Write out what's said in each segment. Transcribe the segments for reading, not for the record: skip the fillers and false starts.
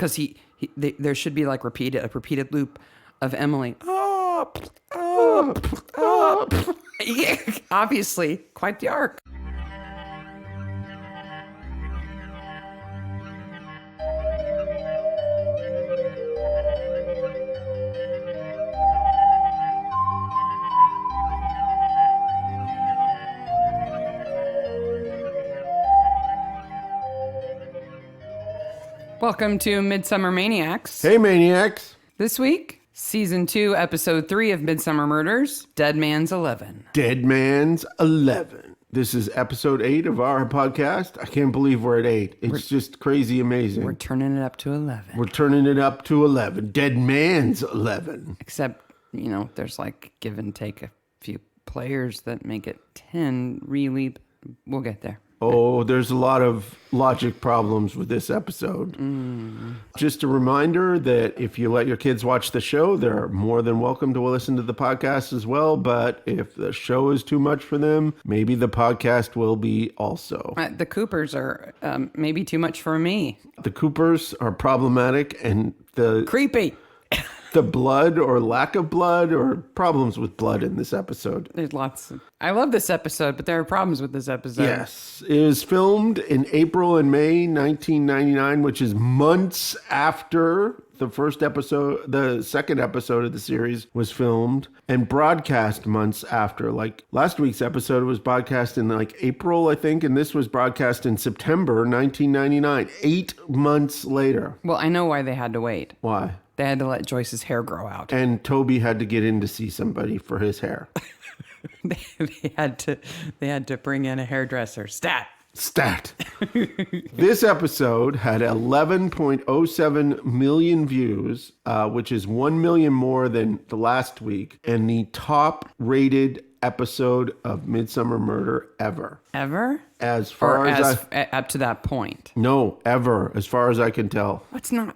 because there should be like a repeated loop of Emily. Yeah, obviously, quite the arc. Welcome to Midsomer Maniacs. Hey, Maniacs. This week, Season 2, Episode 3 of Midsomer Murders, Dead Man's 11. Dead Man's 11. This is Episode 8 of our podcast. I can't believe we're at 8. It's just crazy amazing. We're turning it up to 11. We're turning it up to 11. Dead Man's 11. Except, there's like give and take a few players that make it 10, really. We'll get there. Oh, there's a lot of logic problems with this episode. Just a reminder that if you let your kids watch the show, they're more than welcome to listen to the podcast as well. But if the show is too much for them, maybe the podcast will be also. The Coopers are maybe too much for me. The Coopers are problematic and creepy. The blood or lack of blood or problems with blood in this episode. There's lots of... I love this episode, but there are problems with this episode. Yes. It was filmed in April and May 1999, which is months after the second episode of the series was filmed, and broadcast months after. Like last week's episode was broadcast in like April, I think, and this was broadcast in September 1999, 8 months later. Well, I know why they had to wait. Why? They had to let Joyce's hair grow out. And Toby had to get in to see somebody for his hair. they had to bring in a hairdresser. Stat. This episode had 11.07 million views, which is 1 million more than the last week, and the top rated episode of Midsomer Murder ever. Ever? As far up to that point. No, ever, as far as I can tell. That's not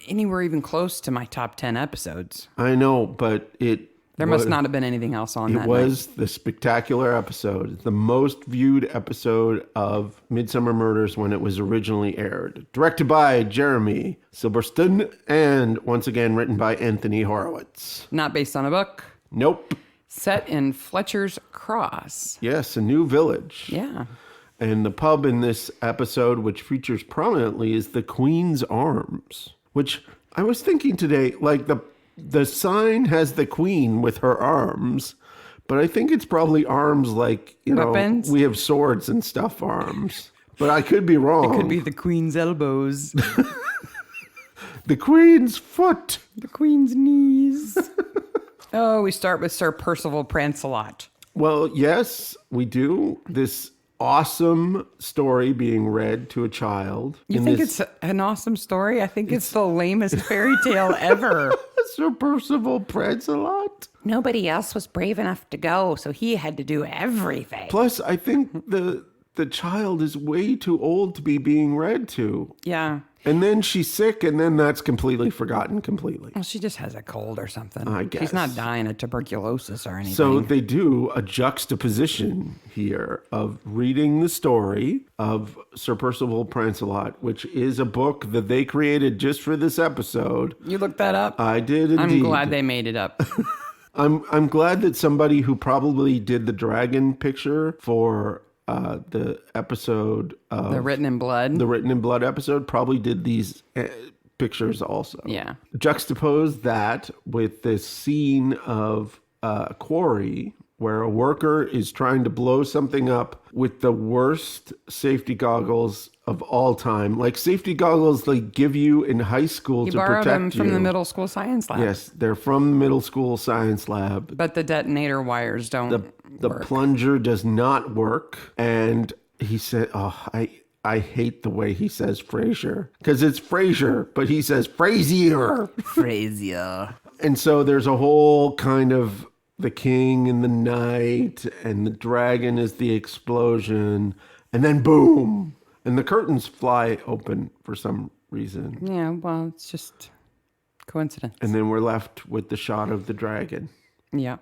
anywhere even close to my top 10 episodes. I know, but there must not have been anything else on that. It was the spectacular episode, the most viewed episode of Midsomer Murders when it was originally aired. Directed by Jeremy Silverstone, and once again written by Anthony Horowitz. Not based on a book. Nope. Set in Fletcher's Cross. Yes, a new village. Yeah. And the pub in this episode, which features prominently, is the Queen's Arms, which I was thinking today, like the sign has the Queen with her arms, but I think it's probably arms like, weapons? We have swords and stuff arms. But I could be wrong. It could be the Queen's elbows. The Queen's foot. The Queen's knees. Oh, we start with Sir Percival Prancelot. Well, yes, we do. This awesome story being read to a child. You think it's an awesome story? I think it's the lamest fairy tale ever. Sir Percival Prancelot? Nobody else was brave enough to go, so he had to do everything. Plus, I think the child is way too old to be being read to. Yeah. And then she's sick, and then that's completely forgotten completely. Well, she just has a cold or something. I guess. She's not dying of tuberculosis or anything. So they do a juxtaposition here of reading the story of Sir Percival Prancelot, which is a book that they created just for this episode. You looked that up? I did indeed. I'm glad they made it up. I'm glad that somebody who probably did the dragon picture for the episode of The Written in Blood. The Written in Blood episode probably did these pictures also. Yeah. Juxtapose that with this scene of a quarry where a worker is trying to blow something up with the worst safety goggles of all time. Like safety goggles they give you in high school to protect you. He borrowed them from the middle school science lab. Yes, they're from the middle school science lab. But the detonator wires don't The work. plunger does not work. And he said, I hate the way he says Frasier. Because it's Frasier, but he says Frasier. Frasier. And so there's a whole kind of the king in the night, and the dragon is the explosion, and then boom, and the curtains fly open for some reason. Yeah, well, it's just coincidence. And then we're left with the shot of the dragon. Yeah,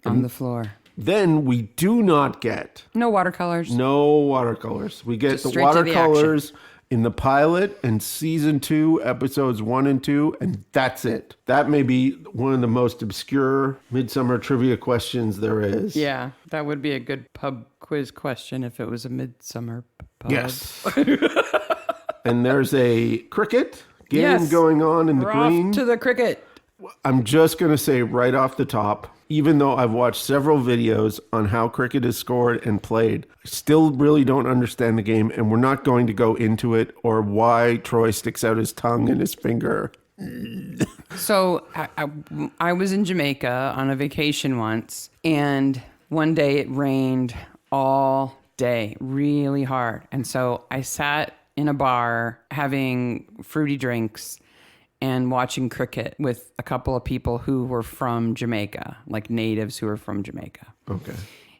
on the floor. Then we do not get... No watercolors. No watercolors. We get Just the straight to the watercolors in the pilot and season 2, episodes 1 and 2, and that's it. That may be one of the most obscure Midsummer trivia questions there is. Yeah, that would be a good pub quiz question if it was a Midsummer pub. Yes. And there's a cricket game going on in the We're green. off to the cricket. I'm just going to say right off the top, even though I've watched several videos on how cricket is scored and played, I still really don't understand the game, and we're not going to go into it or why Troy sticks out his tongue and his finger. So I was in Jamaica on a vacation once, and one day it rained all day, really hard. And so I sat in a bar having fruity drinks and watching cricket with a couple of people who were from Jamaica, like natives who were from Jamaica. Okay.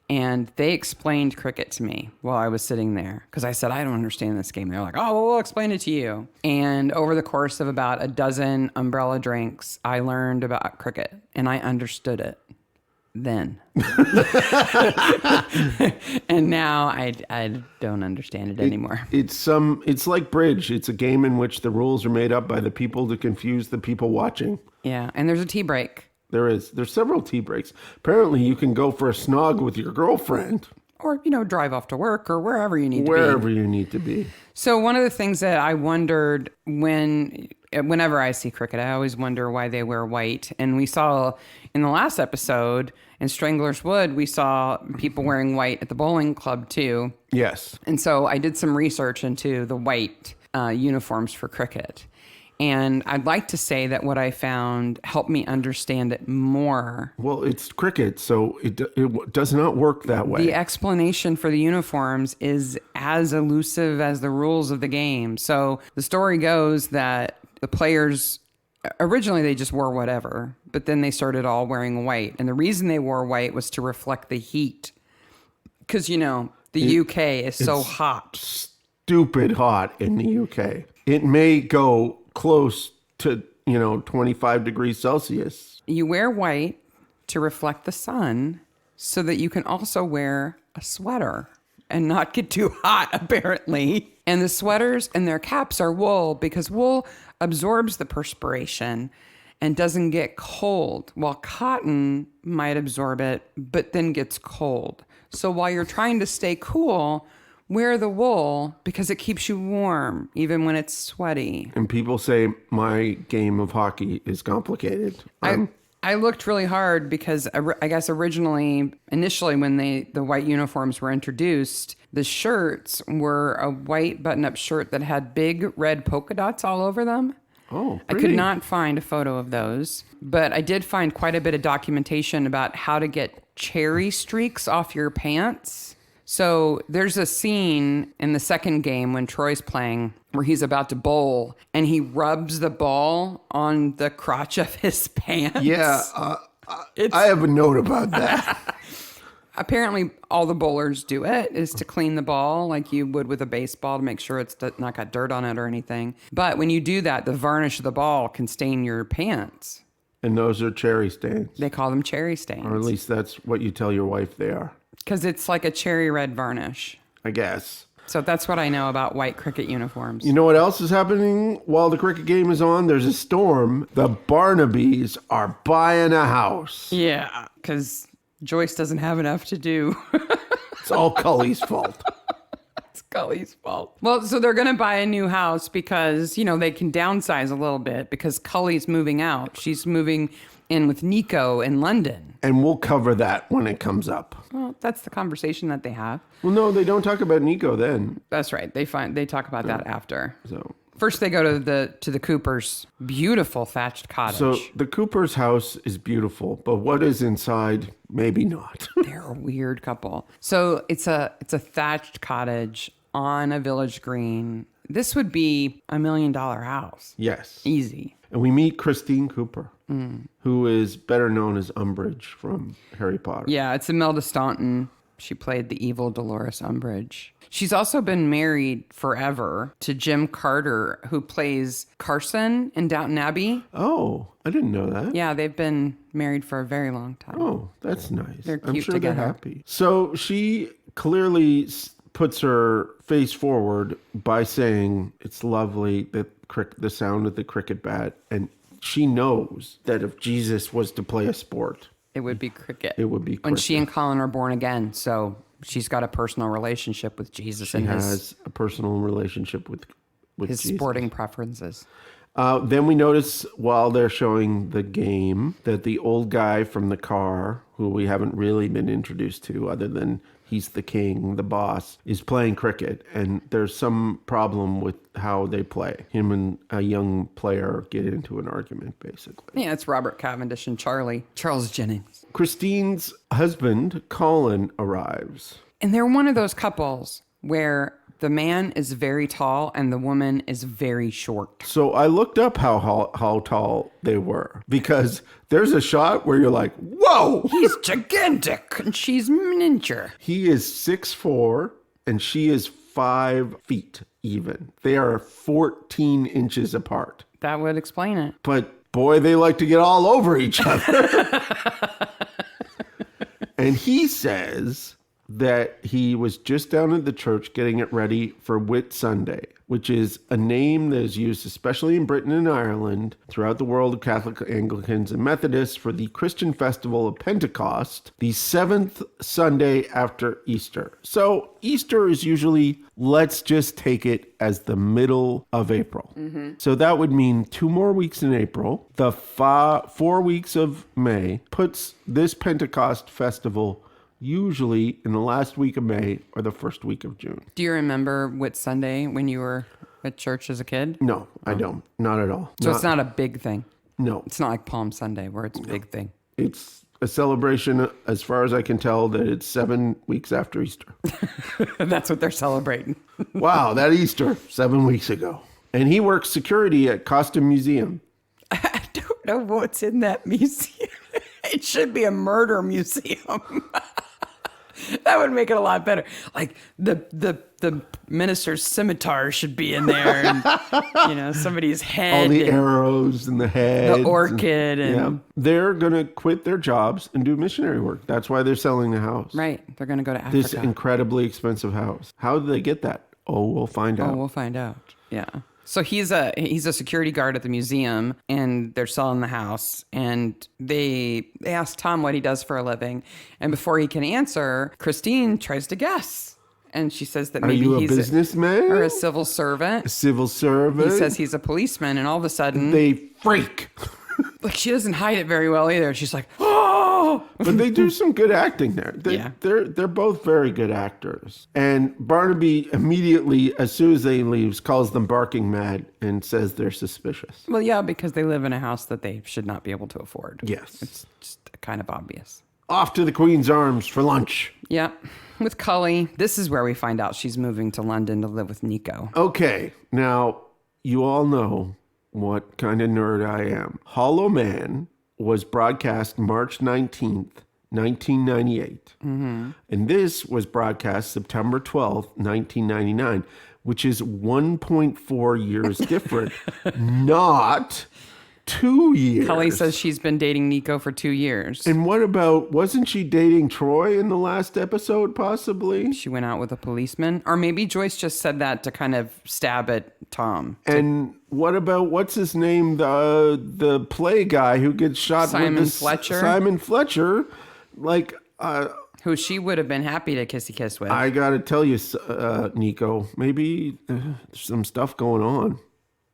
And they explained cricket to me while I was sitting there because I said, I don't understand this game. They're like, oh, well, we'll explain it to you. And over the course of about a dozen umbrella drinks, I learned about cricket and I understood it then. And now I don't understand it anymore. It's like bridge. It's a game in which the rules are made up by the people to confuse the people watching. Yeah. And there's a tea break. There's several tea breaks. Apparently you can go for a snog with your girlfriend. Or, drive off to work or wherever you need to be. Wherever you need to be. So one of the things that I wondered whenever I see cricket, I always wonder why they wear white. And we saw in the last episode in Strangler's Wood, we saw people wearing white at the bowling club too. Yes. And so I did some research into the white uniforms for cricket. And I'd like to say that what I found helped me understand it more. Well, it's cricket, so it does not work that way. The explanation for the uniforms is as elusive as the rules of the game. So the story goes that the players, originally they just wore whatever, but then they started all wearing white. And the reason they wore white was to reflect the heat. Because, the UK is so hot. Stupid hot in the UK. It may go close to, 25 degrees Celsius. You wear white to reflect the sun so that you can also wear a sweater and not get too hot, apparently. And the sweaters and their caps are wool because wool absorbs the perspiration and doesn't get cold, while cotton might absorb it, but then gets cold. So while you're trying to stay cool, wear the wool because it keeps you warm, even when it's sweaty. And people say my game of hockey is complicated. I looked really hard because I guess initially when the white uniforms were introduced, the shirts were a white button-up shirt that had big red polka dots all over them. Oh, I could not find a photo of those, but I did find quite a bit of documentation about how to get cherry streaks off your pants. So there's a scene in the second game when Troy's playing where he's about to bowl and he rubs the ball on the crotch of his pants. Yeah, I have a note about that. Apparently all the bowlers do it, is to clean the ball like you would with a baseball to make sure it's not got dirt on it or anything. But when you do that, the varnish of the ball can stain your pants. And those are cherry stains. They call them cherry stains. Or at least that's what you tell your wife they are. Because it's like a cherry red varnish. I guess. So that's what I know about white cricket uniforms. You know what else is happening while the cricket game is on? There's a storm. The Barnabys are buying a house. Yeah, because Joyce doesn't have enough to do. It's all Cully's fault. It's Cully's fault. Well, so they're going to buy a new house because, they can downsize a little bit because Cully's moving out. She's moving in with Nico in London. And we'll cover that when it comes up. Well, that's the conversation that they have. Well, no, they don't talk about Nico then. That's right. They talk about that after. So first they go to the Coopers' beautiful thatched cottage. So the Cooper's house is beautiful, but what is inside, maybe not. They're a weird couple. So it's a thatched cottage on a village green. This would be $1 million house. Yes. Easy. And we meet Christine Cooper, who is better known as Umbridge from Harry Potter. Yeah, it's Imelda Staunton. She played the evil Dolores Umbridge. She's also been married forever to Jim Carter, who plays Carson in Downton Abbey. Oh, I didn't know that. Yeah, they've been married for a very long time. Oh, that's nice. They're cute I'm sure together. they're happy. So she clearly puts her face forward by saying it's lovely that the sound of the cricket bat, and she knows that if Jesus was to play a sport, it would be cricket. It would be cricket. And she and Colin are born again, so she's got a personal relationship with Jesus. She has a personal relationship with his Jesus. Sporting preferences. Then we notice while they're showing the game that the old guy from the car, who we haven't really been introduced to other than he's the king, the boss, is playing cricket. And there's some problem with how they play. Him and a young player get into an argument, basically. Yeah, it's Robert Cavendish and Charles Jennings. Christine's husband, Colin, arrives. And they're one of those couples where the man is very tall and the woman is very short. So I looked up how tall they were, because there's a shot where you're like, whoa! He's gigantic and she's miniature. He is 6'4" and she is 5 feet even. They are 14 inches apart. That would explain it. But boy, they like to get all over each other. And he says that he was just down at the church getting it ready for Whit Sunday, which is a name that is used especially in Britain and Ireland, throughout the world of Catholic, Anglicans, and Methodists for the Christian festival of Pentecost, the 7th Sunday after Easter. So Easter is usually, let's just take it as the middle of April. Mm-hmm. So that would mean 2 more weeks in April. The 4 weeks of May puts this Pentecost festival usually in the last week of May or the first week of June. Do you remember Whit Sunday when you were at church as a kid? No, I don't. Not at all. So it's not a big thing? No. It's not like Palm Sunday where it's a big thing? It's a celebration, as far as I can tell, that it's 7 weeks after Easter. That's what they're celebrating. Wow, that Easter, 7 weeks ago. And he works security at Costume Museum. I don't know what's in that museum. It should be a murder museum. That would make it a lot better. Like the minister's scimitar should be in there, and somebody's head, all the arrows and the head, the orchid, and yeah. They're gonna quit their jobs and do missionary work. That's why they're selling the house. Right, they're gonna go to Africa. This incredibly expensive house. How did they get that? Oh, we'll find out. Oh, we'll find out. Yeah. So he's a security guard at the museum, and they're selling the house, and they ask Tom what he does for a living, and before he can answer, Christine tries to guess, and she says that maybe he's he's a businessman or a civil servant. A civil servant. He says he's a policeman, and all of a sudden they freak. Like, she doesn't hide it very well either. She's like, oh! But they do some good acting there. Yeah. They're both very good actors. And Barnaby immediately, as soon as they leaves, calls them barking mad and says they're suspicious. Well, yeah, because they live in a house that they should not be able to afford. Yes. It's just kind of obvious. Off to the Queen's Arms for lunch. Yeah. With Cully, this is where we find out she's moving to London to live with Nico. Okay. Now, you all know what kind of nerd I am. Hollow Man was broadcast March 19th, 1998. Mm-hmm. And this was broadcast September 12th, 1999, which is 1.4 years different, not 2 years. Cully says she's been dating Nico for 2 years. And what about, wasn't she dating Troy in the last episode, possibly? She went out with a policeman. Or maybe Joyce just said that to kind of stab at Tom. And what about, what's his name, the play guy who gets shot with Fletcher? Simon Fletcher. Like, who she would have been happy to kissy kiss with. I got to tell you, Nico, maybe there's some stuff going on.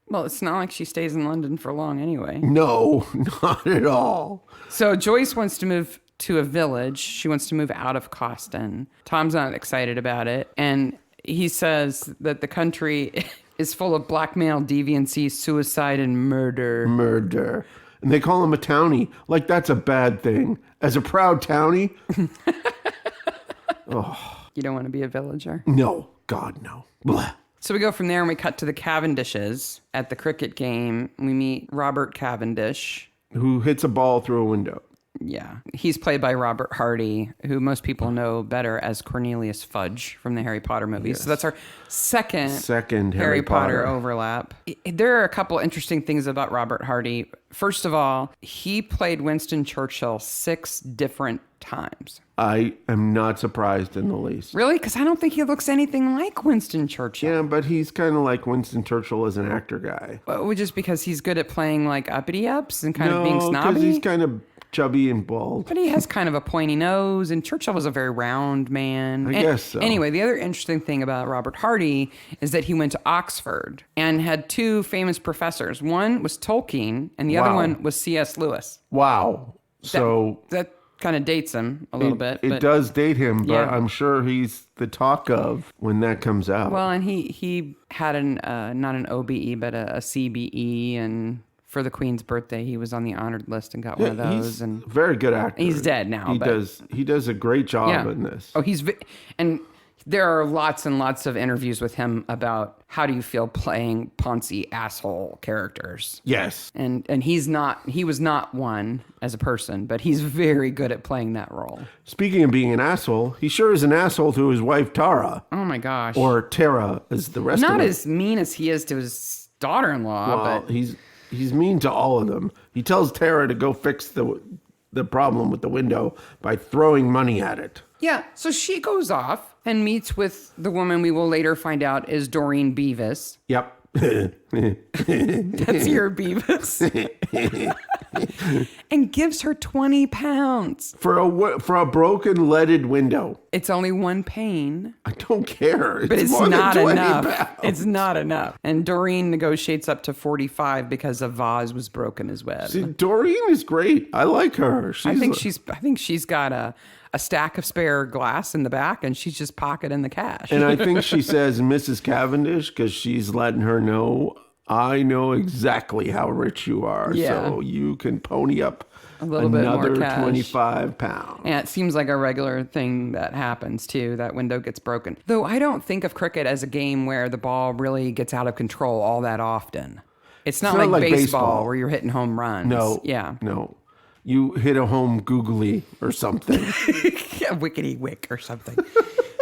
Well, it's not like she stays in London for long anyway. No, not at all. So Joyce wants to move to a village. She wants to move out of Coston. Tom's not excited about it. And he says that the country is full of blackmail, deviancy, suicide, and murder. Murder. And they call him a townie. Like that's a bad thing. As a proud townie. Oh. You don't want to be a villager? No. God, no. Blah. So we go from there and we cut to the Cavendishes at the cricket game. We meet Robert Cavendish, who hits a ball through a window. Yeah. He's played by Robert Hardy, who most people know better as Cornelius Fudge from the Harry Potter movies. So that's our second Harry Potter overlap. There are a couple interesting things about Robert Hardy. First of all, he played Winston Churchill 6 different times. I am not surprised in the least. Really? Because I don't think he looks anything like Winston Churchill. Yeah, but he's kind of like Winston Churchill as an actor guy. Well, just because he's good at playing like uppity-ups and kind of being snobby? because he's kind of chubby and bald. But he has kind of a pointy nose, and Churchill was a very round man. I guess so. Anyway, the other interesting thing about Robert Hardy is that he went to Oxford and had 2 famous professors. One was Tolkien, and the other one was C.S. Lewis. Wow. So that kind of dates him a little bit. It does date him, but Yeah. I'm sure he's the talk of when that comes out. Well, and he had not an OBE, but a CBE, and for the Queen's birthday, he was on the honored list and got one of those. He's and a very good actor. he's dead now. He does a great job in this. Oh, and there are lots and lots of interviews with him about how do you feel playing poncy asshole characters. Yes. And he was not one as a person, but he's very good at playing that role. Speaking of being an asshole, he sure is an asshole to his wife Tara. Oh my gosh. Or Tara, as the rest of Not them. as mean as he is to his daughter-in-law, Well, but he's mean to all of them. He tells Tara to go fix the problem with the window by throwing money at it. yeah, so she goes off and meets with the woman we will later find out is Doreen Beavis. Yep. That's your Beavis. And gives her 20 pounds. For a broken leaded window. It's only 1 pane. I don't care. But it's more than not 20 enough. pounds. It's not enough. And Doreen negotiates up to 45 because a vase was broken as well. See, Doreen is great. I like her. I think she's got a stack of spare glass in the back, and she's just pocketing the cash. And I think she says Mrs. Cavendish because she's letting her know, I know exactly how rich you are. Yeah. So you can pony up a little bit more another cash. 25 pounds. And it seems like a regular thing that happens too. That window gets broken. Though I don't think of cricket as a game where the ball really gets out of control all that often. It's not like baseball where you're hitting home runs. No. Yeah. No. You hit a home googly or something. Yeah, wickety wick or something.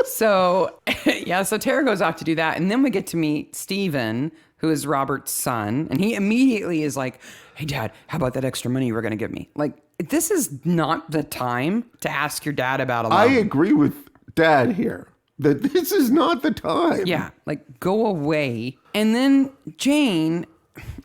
So Tara goes off to do that. And then we get to meet Stephen, who is Robert's son. And he immediately is like, hey, Dad, how about that extra money you were going to give me? Like, this is not the time to ask your dad about a loan. I agree with Dad here that this is not the time. Yeah, like, go away. And then Jane,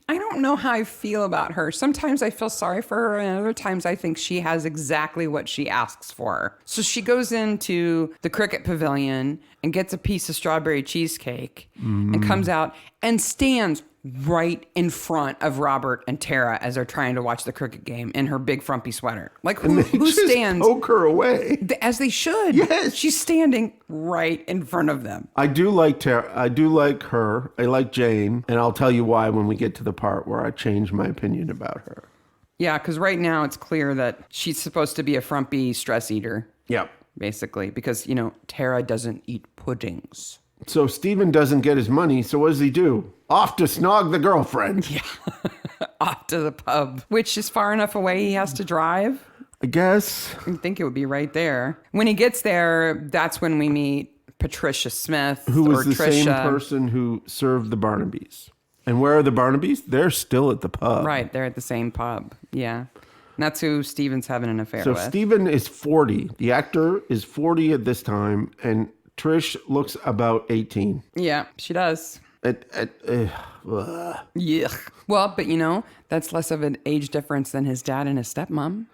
I don't know how I feel about her. Sometimes I feel sorry for her, and other times I think she has exactly what she asks for. So she goes into the cricket pavilion and gets a piece of strawberry cheesecake and comes out and stands right in front of Robert and Tara as they're trying to watch the cricket game in her big frumpy sweater. Like, who Just stands? poke her away. As they should. Yes. She's standing right in front of them. I do like Tara. I do like her. I like Jane. And I'll tell you why when we get to the part where I change my opinion about her. Yeah, because right now it's clear that she's supposed to be a frumpy stress eater. Yep. Basically, because, Tara doesn't eat puddings. So Stephen doesn't get his money, so what does he do? Off to snog the girlfriend. Yeah. Off to the pub, which is far enough away he has to drive. I guess. I think it would be right there. When he gets there, that's when we meet Patricia Smith. Who was or the Trisha. same person who served the Barnabys. And where are the Barnabys? They're still at the pub. Right, they're at the same pub. Yeah. And that's who Stephen's having an affair So with. Stephen is 40. The actor is 40 at this time, and Trish looks about 18. Yeah, she does. Ugh. Yeah. Well, but that's less of an age difference than his dad and his stepmom.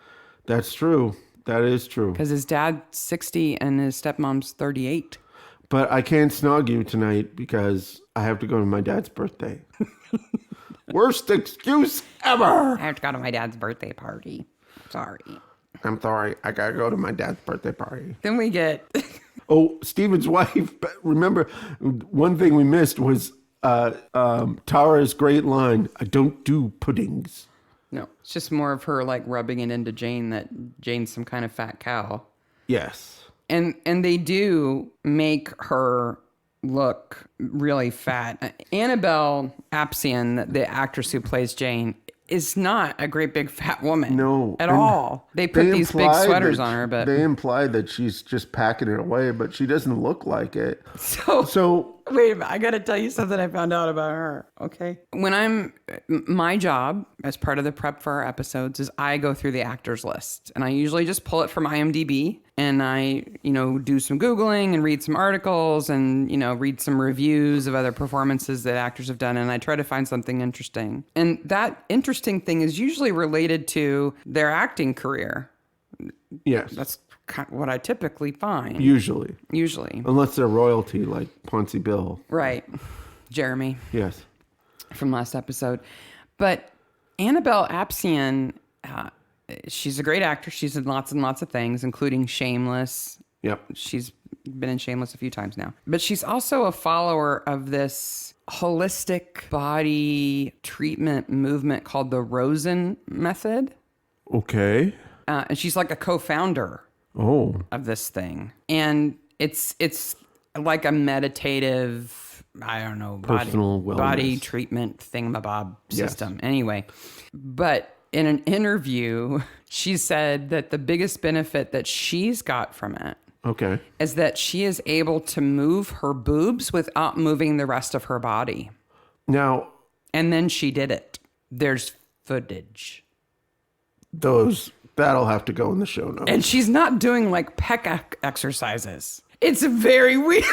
That's true. That is true. Because his dad's 60 and his stepmom's 38. But I can't snog you tonight because I have to go to my dad's birthday. Worst excuse ever. I have to go to my dad's birthday party. Sorry. I'm sorry. I gotta go to my dad's birthday party. Then we get... Oh, Stephen's wife. Remember, one thing we missed was Tara's great line, I don't do puddings. No, it's just more of her like rubbing it into Jane that Jane's some kind of fat cow. Yes. And they do make her look really fat. Annabelle Apsian, the actress who plays Jane, is not a great big fat woman. No. At And all. They put these big imply sweaters that- on her, but They imply that she's just packing it away, but she doesn't look like it. So wait a minute, I got to tell you something I found out about her. Okay. My job as part of the prep for our episodes is I go through the actors list, and I usually just pull it from IMDb, and I, do some Googling and read some articles and, read some reviews of other performances that actors have done. And I try to find something interesting. And that interesting thing is usually related to their acting career. Yes. That's kind of what I typically find. Usually. Unless they're royalty, like Ponzi Bill. Right. Jeremy. Yes. From last episode. But Annabelle Apsian, she's a great actress. She's in lots and lots of things, including Shameless. Yep. She's been in Shameless a few times now. But she's also a follower of this holistic body treatment movement called the Rosen method. Okay. And she's like a co-founder of this thing. And it's like a meditative, I don't know, Personal body wellness. treatment thingamabob Yes. system. Anyway, but in an interview, she said that the biggest benefit that she's got from it is that she is able to move her boobs without moving the rest of her body. Now, And then she did it. There's footage. that'll have to go in the show notes. And she's not doing like pec exercises. It's very weird.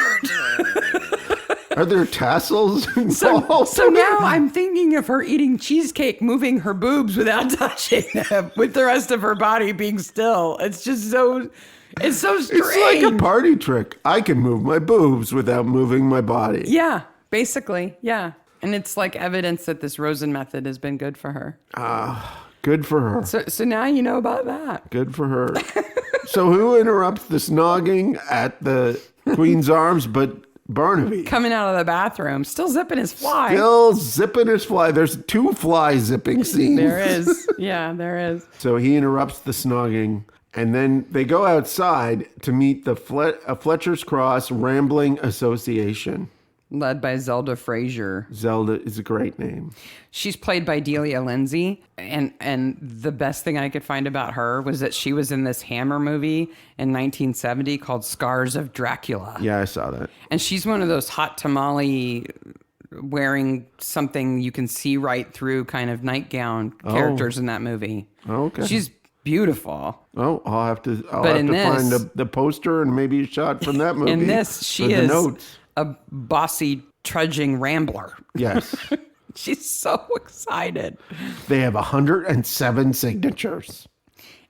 Are there tassels involved? So now I'm thinking of her eating cheesecake, moving her boobs without touching them, with the rest of her body being still. It's just so, it's so strange. It's like a party trick. I can move my boobs without moving my body. Yeah, basically. Yeah. And it's like evidence that this Rosen method has been good for her. Good for her. So now you know about that. Good for her. So who interrupts the snogging at the Queen's arms but Barnaby? Coming out of the bathroom, still zipping his fly. Still zipping his fly. There's 2 fly zipping scenes. There is. Yeah, there is. So he interrupts the snogging, and then they go outside to meet the Fletcher's Cross Ramblers Association. Led by Zelda Frazier. Zelda is a great name. She's played by Delia Lindsay, and the best thing I could find about her was that she was in this Hammer movie in 1970 called Scars of Dracula. Yeah, I saw that. And she's one of those hot tamale wearing something you can see right through kind of nightgown characters in that movie. Oh, okay. She's beautiful. Oh, I'll have to in find this- the poster and maybe a shot from that movie. In this, she for the is notes. a bossy, trudging rambler. Yes. She's so excited. They have 107 signatures.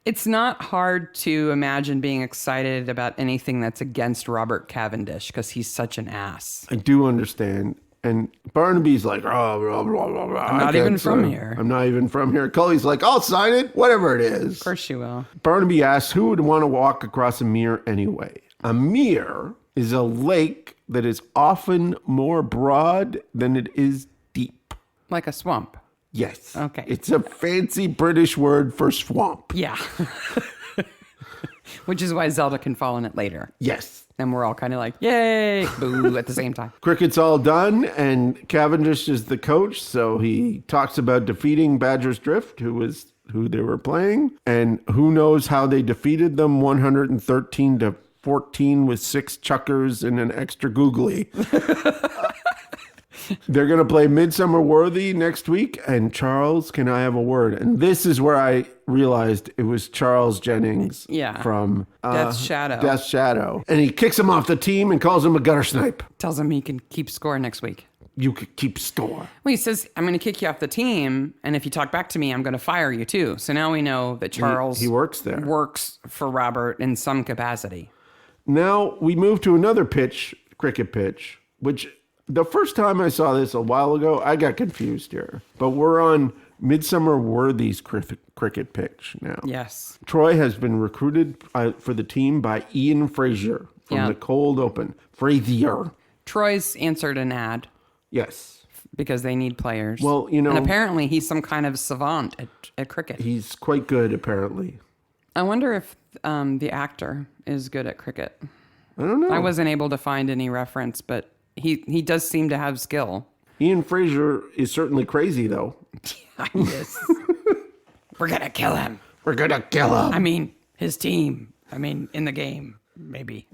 It's not hard to imagine being excited about anything that's against Robert Cavendish because he's such an ass. I do understand. And Barnaby's like, oh, blah, blah, blah, blah. I'm not even from here. I'm not even from here. Cully's like, I'll sign it, whatever it is. Of course you will. Barnaby asks who would want to walk across a mere anyway. A mere is a lake that is often more broad than it is deep. Like a swamp. Yes. Okay. It's a fancy British word for swamp. Yeah. Which is why Zelda can fall in it later. Yes. And we're all kind of like, yay, boo, at the same time. Cricket's all done, and Cavendish is the coach, so he talks about defeating Badger's Drift, who they were playing, and who knows how they defeated them 113-14 with 6 chuckers and an extra googly. They're going to play Midsomer Worthy next week, and Charles, can I have a word? And this is where I realized it was Charles Jennings from Death's Shadow. Death's Shadow. And he kicks him off the team and calls him a gutter snipe. Tells him he can keep score next week. You could keep score. Well, he says, I'm going to kick you off the team, and if you talk back to me, I'm going to fire you too. So now we know that Charles he works there. Works for Robert in some capacity. Now we move to another cricket pitch, which the first time I saw this a while ago, I got confused here. But we're on Midsomer Worthy's cricket pitch now. Yes. Troy has been recruited for the team by Ian Frazier from the Cold Open. Frazier. Troy's answered an ad. Yes. Because they need players. Well, you know. And apparently he's some kind of savant at cricket. He's quite good, apparently. I wonder if the actor is good at cricket. I don't know. I wasn't able to find any reference, but he does seem to have skill. Ian Frazier is certainly crazy, though. Yes. We're going to kill him. We're going to kill him. I mean, his team. I mean, in the game, maybe.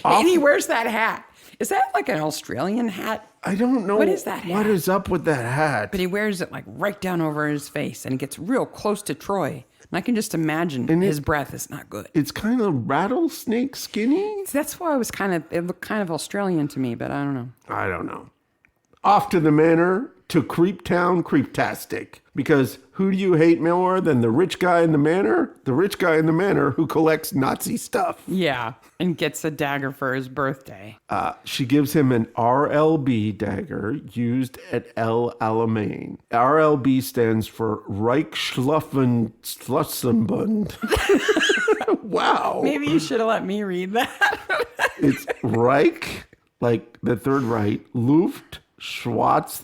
And he wears that hat. Is that like an Australian hat? I don't know. What is that hat? What is up with that hat? But he wears it like right down over his face and he gets real close to Troy. And I can just imagine his breath is not good. It's kind of rattlesnake skinny. That's why it looked kind of Australian to me, but I don't know. I don't know. Off to the manor to Creeptown Creeptastic. Because who do you hate more than the rich guy in the manor? The rich guy in the manor who collects Nazi stuff. Yeah, and gets a dagger for his birthday. She gives him an RLB dagger used at El Alamein. RLB stands for Reichsschluffen. Wow. Maybe you should have let me read that. It's Reich, like the Third Reich, Luft, Schwarzbund.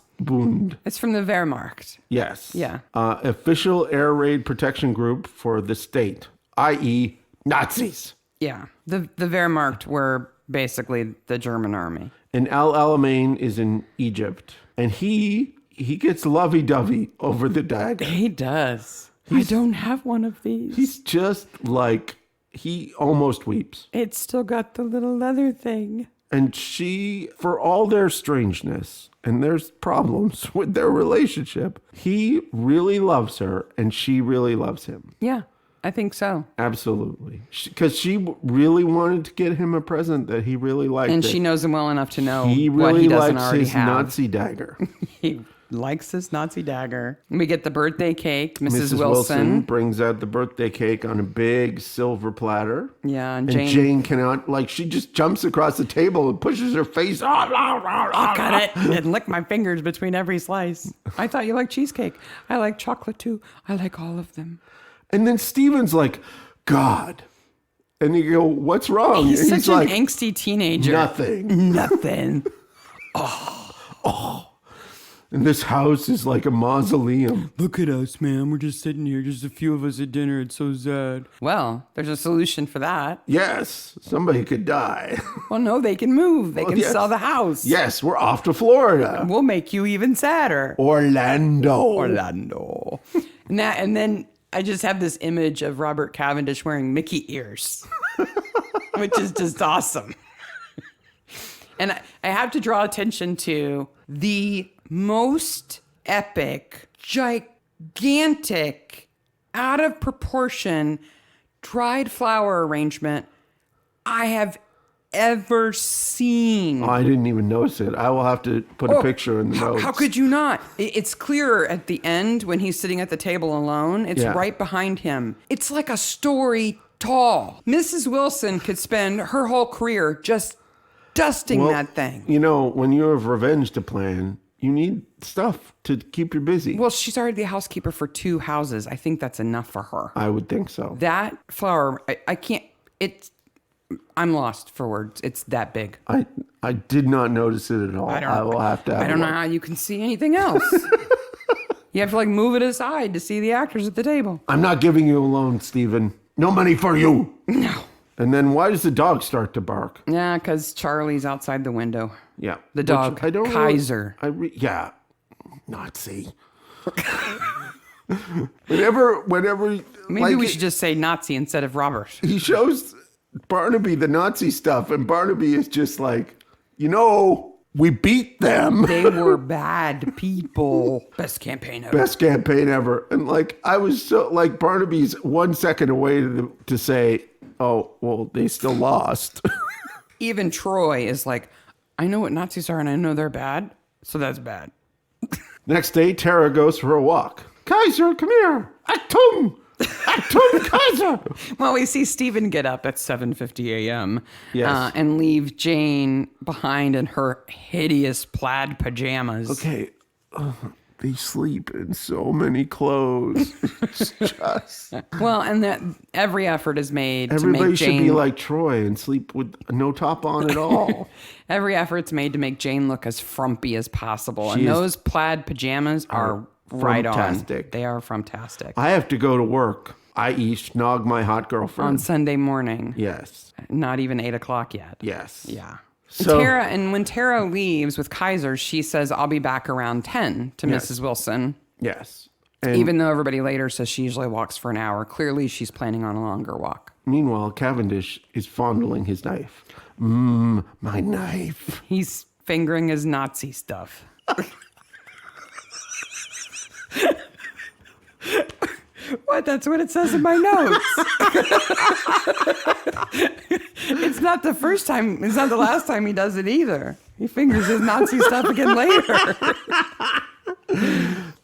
It's from the Wehrmacht. Yes. Yeah. Official air raid protection group for the state, i.e. Nazis. Yeah. The Wehrmacht were basically the German army. And Al Alamein is in Egypt. And he gets lovey-dovey over the dagger. He does. I don't have one of these. He's just like, he almost weeps. It's still got the little leather thing. And she, for all their strangeness, and there's problems with their relationship, he really loves her and she really loves him. Yeah, I think so. Absolutely. Because she really wanted to get him a present that he really liked. And she knows him well enough to know he what really he doesn't likes already his have. Nazi dagger. He likes his Nazi dagger. We get the birthday cake. Mrs. Wilson brings out the birthday cake on a big silver platter. Yeah, and Jane cannot, like, she just jumps across the table and pushes her face. I'll cut it and lick my fingers between every slice. I thought you liked cheesecake. I like chocolate too. I like all of them. And then Steven's like, God. And you go, what's wrong? He's and such an like, angsty teenager. Nothing. Oh. And this house is like a mausoleum. Look at us, man. We're just sitting here, just a few of us at dinner. It's so sad. Well, there's a solution for that. Yes, somebody could die. Well, no, they can move. They can yes. sell the house. Yes, we're off to Florida. We'll make you even sadder. Orlando. And then I just have this image of Robert Cavendish wearing Mickey ears, which is just awesome. And I have to draw attention to the most epic, gigantic, out of proportion, dried flower arrangement I have ever seen. Oh, I didn't even notice it. I will have to put a picture in the notes. How could you not? It's clearer at the end when he's sitting at the table alone. It's right behind him. It's like a story tall. Mrs. Wilson could spend her whole career just dusting that thing. You know, when you have revenge to plan, you need stuff to keep you busy. Well, she's already the housekeeper for 2 houses. I think that's enough for her. I would think so. That flower, I can't, I'm lost for words. It's that big. I did not notice it at all. I will have to have I don't know how you can see anything else. You have to like move it aside to see the actors at the table. I'm not giving you a loan, Stephen. No money for you. No. And then why does the dog start to bark? Yeah, because Charlie's outside the window. Yeah. The dog, Kaiser. Yeah. Nazi. whenever Maybe we should just say Nazi instead of Robert. He shows Barnaby the Nazi stuff, and Barnaby is just like, we beat them. They were bad people. Best campaign ever. Best campaign ever. And like, I was so like, Barnaby's 1 second away to say, oh, well, they still lost. Even Troy is like, I know what Nazis are and I know they're bad, so that's bad. Next day, Tara goes for a walk. Kaiser, come here. Achtung! Achtung, Kaiser! Well, we see Stephen get up at 7:50 a.m. Yes. And leave Jane behind in her hideous plaid pajamas. Okay. They sleep in so many clothes. It's just... Well, and that every effort is made Everybody to make Jane... should be like Troy and sleep with no top on at all. Every effort's made to make Jane look as frumpy as possible. And those plaid pajamas are right on. They are frumtastic. I have to go to work, i.e. snog my hot girlfriend. On Sunday morning. Yes. Not even 8 o'clock yet. Yes. Yeah. So when Tara leaves with Kaiser, she says, I'll be back around 10 to Yes. Mrs. Wilson. yes. And Even though everybody later says she usually walks for an hour. Clearly, she's planning on a longer walk. meanwhile, Cavendish is fondling his knife. My knife. He's fingering his Nazi stuff. What? That's what it says in my notes. It's not the first time. It's not the last time he does it either. He fingers his Nazi stuff again later.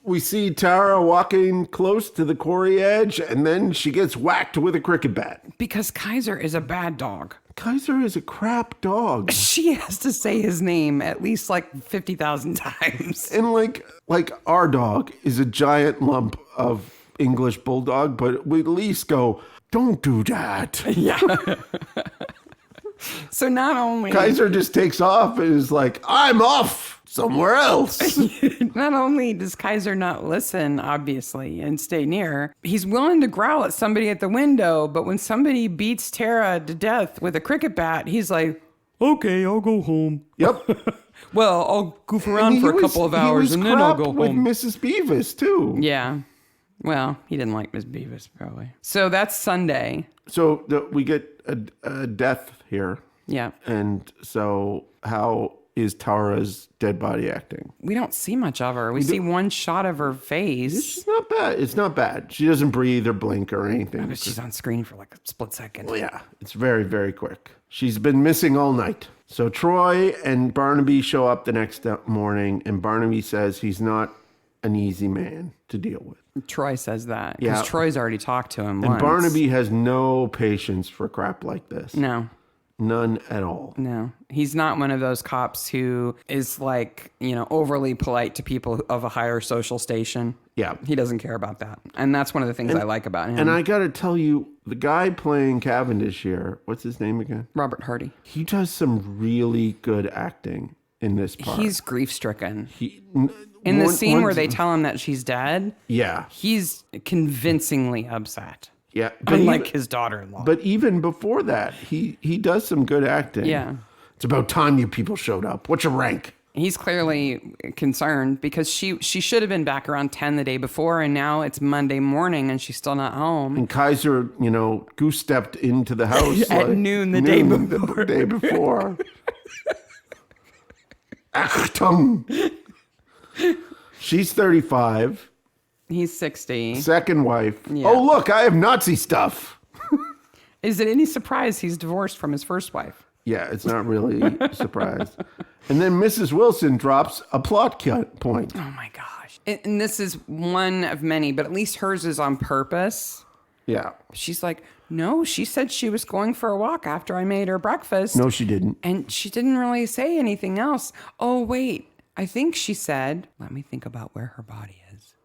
We see Tara walking close to the quarry edge, and then she gets whacked with a cricket bat. Because Kaiser is a bad dog. Kaiser is a crap dog. She has to say his name at least like 50,000 times. And like our dog is a giant lump of English bulldog, but we at least go, don't do that. Yeah. So not only Kaiser just takes off and is like, I'm off somewhere else. not only does Kaiser not listen, obviously, and stay near, he's willing to growl at somebody at the window, but when somebody beats Tara to death with a cricket bat, he's like, Okay, I'll go home. Yep. well, I'll goof around for a couple of hours and then I'll go with home. Mrs. Beavis too. Yeah. Well, he didn't like Miss Beavis, probably. So that's Sunday. So we get a death here. Yeah. And so how is Tara's dead body acting? We don't see much of her. We see one shot of her face. It's not bad. It's not bad. She doesn't breathe or blink or anything. But she's on screen for like a split second. Well, yeah, it's very, very quick. She's been missing all night. So Troy and Barnaby show up the next morning, and Barnaby says he's not an easy man to deal with. Troy says that. Because Yeah. Troy's already talked to him And once. Barnaby has no patience for crap like this. No. None at all. No, he's not one of those cops who is like, overly polite to people of a higher social station. Yeah. He doesn't care about that. And that's one of the things I like about him. And I got to tell you, the guy playing Cavendish here, what's his name again? Robert Hardy. He does some really good acting in this part. He's grief stricken. In In the scene where they tell him that she's dead, Yeah. he's convincingly upset. Yeah. Unlike his daughter-in-law. But even before that, he does some good acting. Yeah. It's about time you people showed up. What's your rank? He's clearly concerned because she should have been back around 10 the day before, and now it's Monday morning and she's still not home. And Kaiser, goose stepped into the house At noon the day before. The day before. Achtung. She's 35. He's 60. Second wife. Yeah. Oh, look, I have Nazi stuff. Is it any surprise he's divorced from his first wife? Yeah, it's not really a surprise. And then Mrs. Wilson drops a plot point. Oh my gosh. And this is one of many, but at least hers is on purpose. Yeah. She's like, no, she said she was going for a walk after I made her breakfast. No, she didn't. And she didn't really say anything else. Oh, wait. I think she said, let me think about where her body is.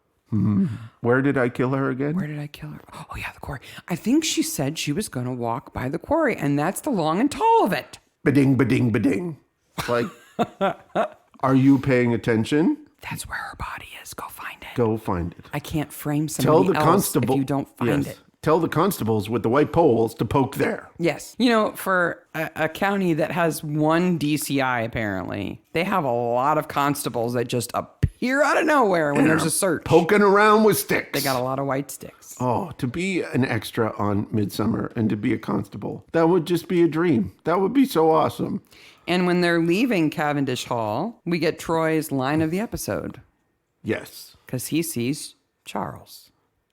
Where did I kill her again? Where did I kill her? Oh, yeah, the quarry. I think she said she was going to walk by the quarry, and that's the long and tall of it. Ba-ding, ba-ding, ba-ding. Like, are you paying attention? That's where her body is. Go find it. Go find it. I can't frame Tell somebody the else constable if you don't find yes. it. Tell the constables with the white poles to poke there. Yes. For a county that has one DCI, apparently, they have a lot of constables that just appear out of nowhere when there's a search. Poking around with sticks. They got a lot of white sticks. Oh, to be an extra on Midsomer and to be a constable, that would just be a dream. That would be so awesome. And when they're leaving Cavendish Hall, we get Troy's line of the episode. Yes. Because he sees Charles.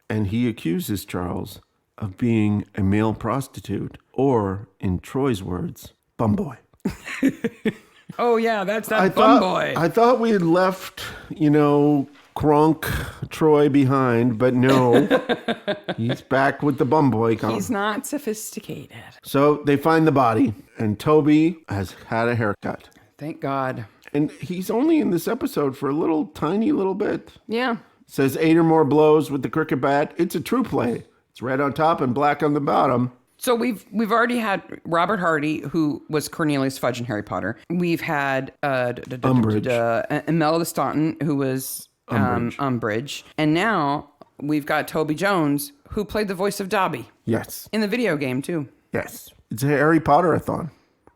And he accuses Charles of being a male prostitute, or, in Troy's words, bumboy. Oh, yeah, that's that bum boy. I thought we had left, Kronk Troy behind, but no. He's back with the bumboy. He's not sophisticated. So they find the body, and Toby has had a haircut. Thank God. And he's only in this episode for a tiny little bit. Yeah. Says 8 or more blows with the cricket bat. It's a true play. It's red on top and black on the bottom. So we've already had Robert Hardy, who was Cornelius Fudge in Harry Potter. We've had Umbridge. Imelda Staunton, who was Umbridge. And now we've got Toby Jones, who played the voice of Dobby. Yes. In the video game, too. Yes. It's a Harry Potter-a-thon.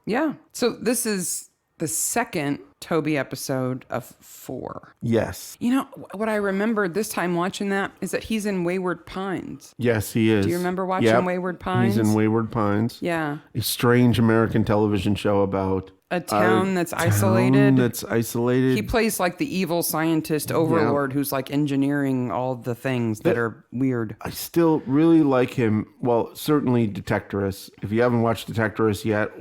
Yeah. So this is the second Toby episode of 4. Yes. You know, what I remembered this time watching that is that he's in Wayward Pines. Yes, he is. Do you remember watching Wayward Pines? He's in Wayward Pines. Yeah. A strange American television show about a town that's isolated. He plays like the evil scientist overlord who's like engineering all the things that are weird. I still really like him. Well, certainly Detectorist. If you haven't watched Detectorist yet,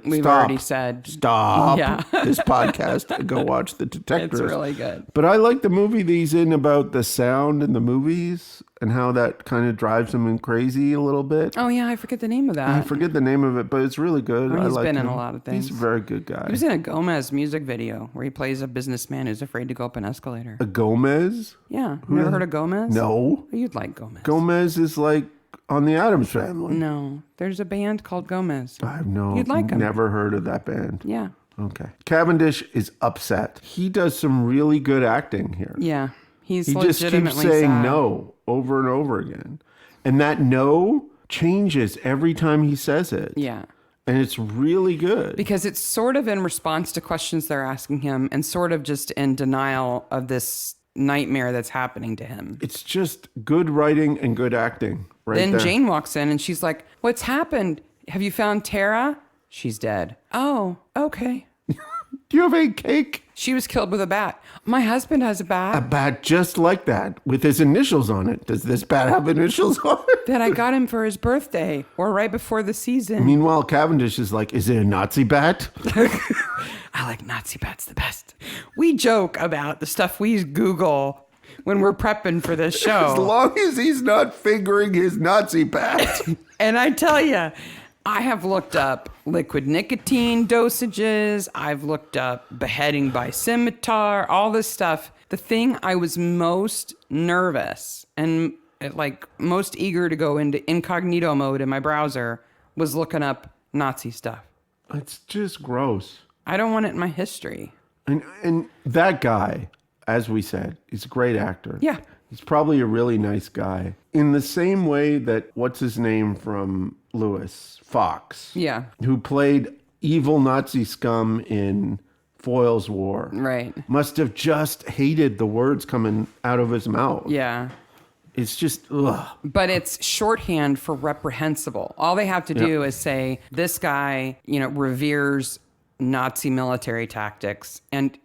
We've stop. already said. Stop Yeah. this podcast and go watch the Detectorist. It's really good. But I like the movie that he's in about the sound in the movies and how that kind of drives him crazy a little bit. Oh, yeah. I forget the name of that. I forget the name of it, but it's really good. He's like been him. in a lot of things. He's a very good guy. He was in a Gomez music video where he plays a businessman who's afraid to go up an escalator. A Gomez? Yeah. Never heard of Gomez? No. You'd like Gomez. Gomez is like on the Addams Family. No. There's a band called Gomez. You'd like him. Never heard of that band. Yeah. Okay. Cavendish is upset. He does some really good acting here. Yeah. He just keeps saying sad. no over and over again. And that no changes every time he says it. Yeah. And it's really good. Because it's sort of in response to questions they're asking him and sort of just in denial of this nightmare that's happening to him. It's just good writing and good acting Then there. Jane walks in and she's like, "What's happened? Have you found Tara?" She's dead. Oh, okay. Do you have a cake? She was killed with a bat. My husband has a bat. A bat just like that with his initials on it. Does this bat have initials on it? That I got him for his birthday or right before the season. Meanwhile, Cavendish is like, is it a Nazi bat? I like Nazi bats the best. We joke about the stuff we Google when we're prepping for this show. As long as he's not fingering his Nazi bat. And I tell you, I have looked up liquid nicotine dosages. I've looked up beheading by scimitar, all this stuff. The thing I was most nervous and most eager to go into incognito mode in my browser was looking up Nazi stuff. It's just gross. I don't want it in my history. And that guy, as we said, he's a great actor. Yeah. He's probably a really nice guy. In the same way that, what's his name from Lewis? Fox. Yeah. Who played evil Nazi scum in Foyle's War. Right. Must have just hated the words coming out of his mouth. Yeah. It's just, ugh. But it's shorthand for reprehensible. All they have to do is say, this guy, reveres Nazi military tactics. And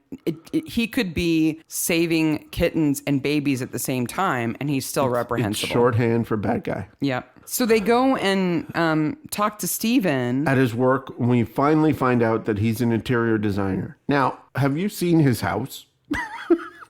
he could be saving kittens and babies at the same time, and he's still reprehensible. It's shorthand for bad guy. Yep. So they go and talk to Steven. At his work, we finally find out that he's an interior designer. Now, have you seen his house?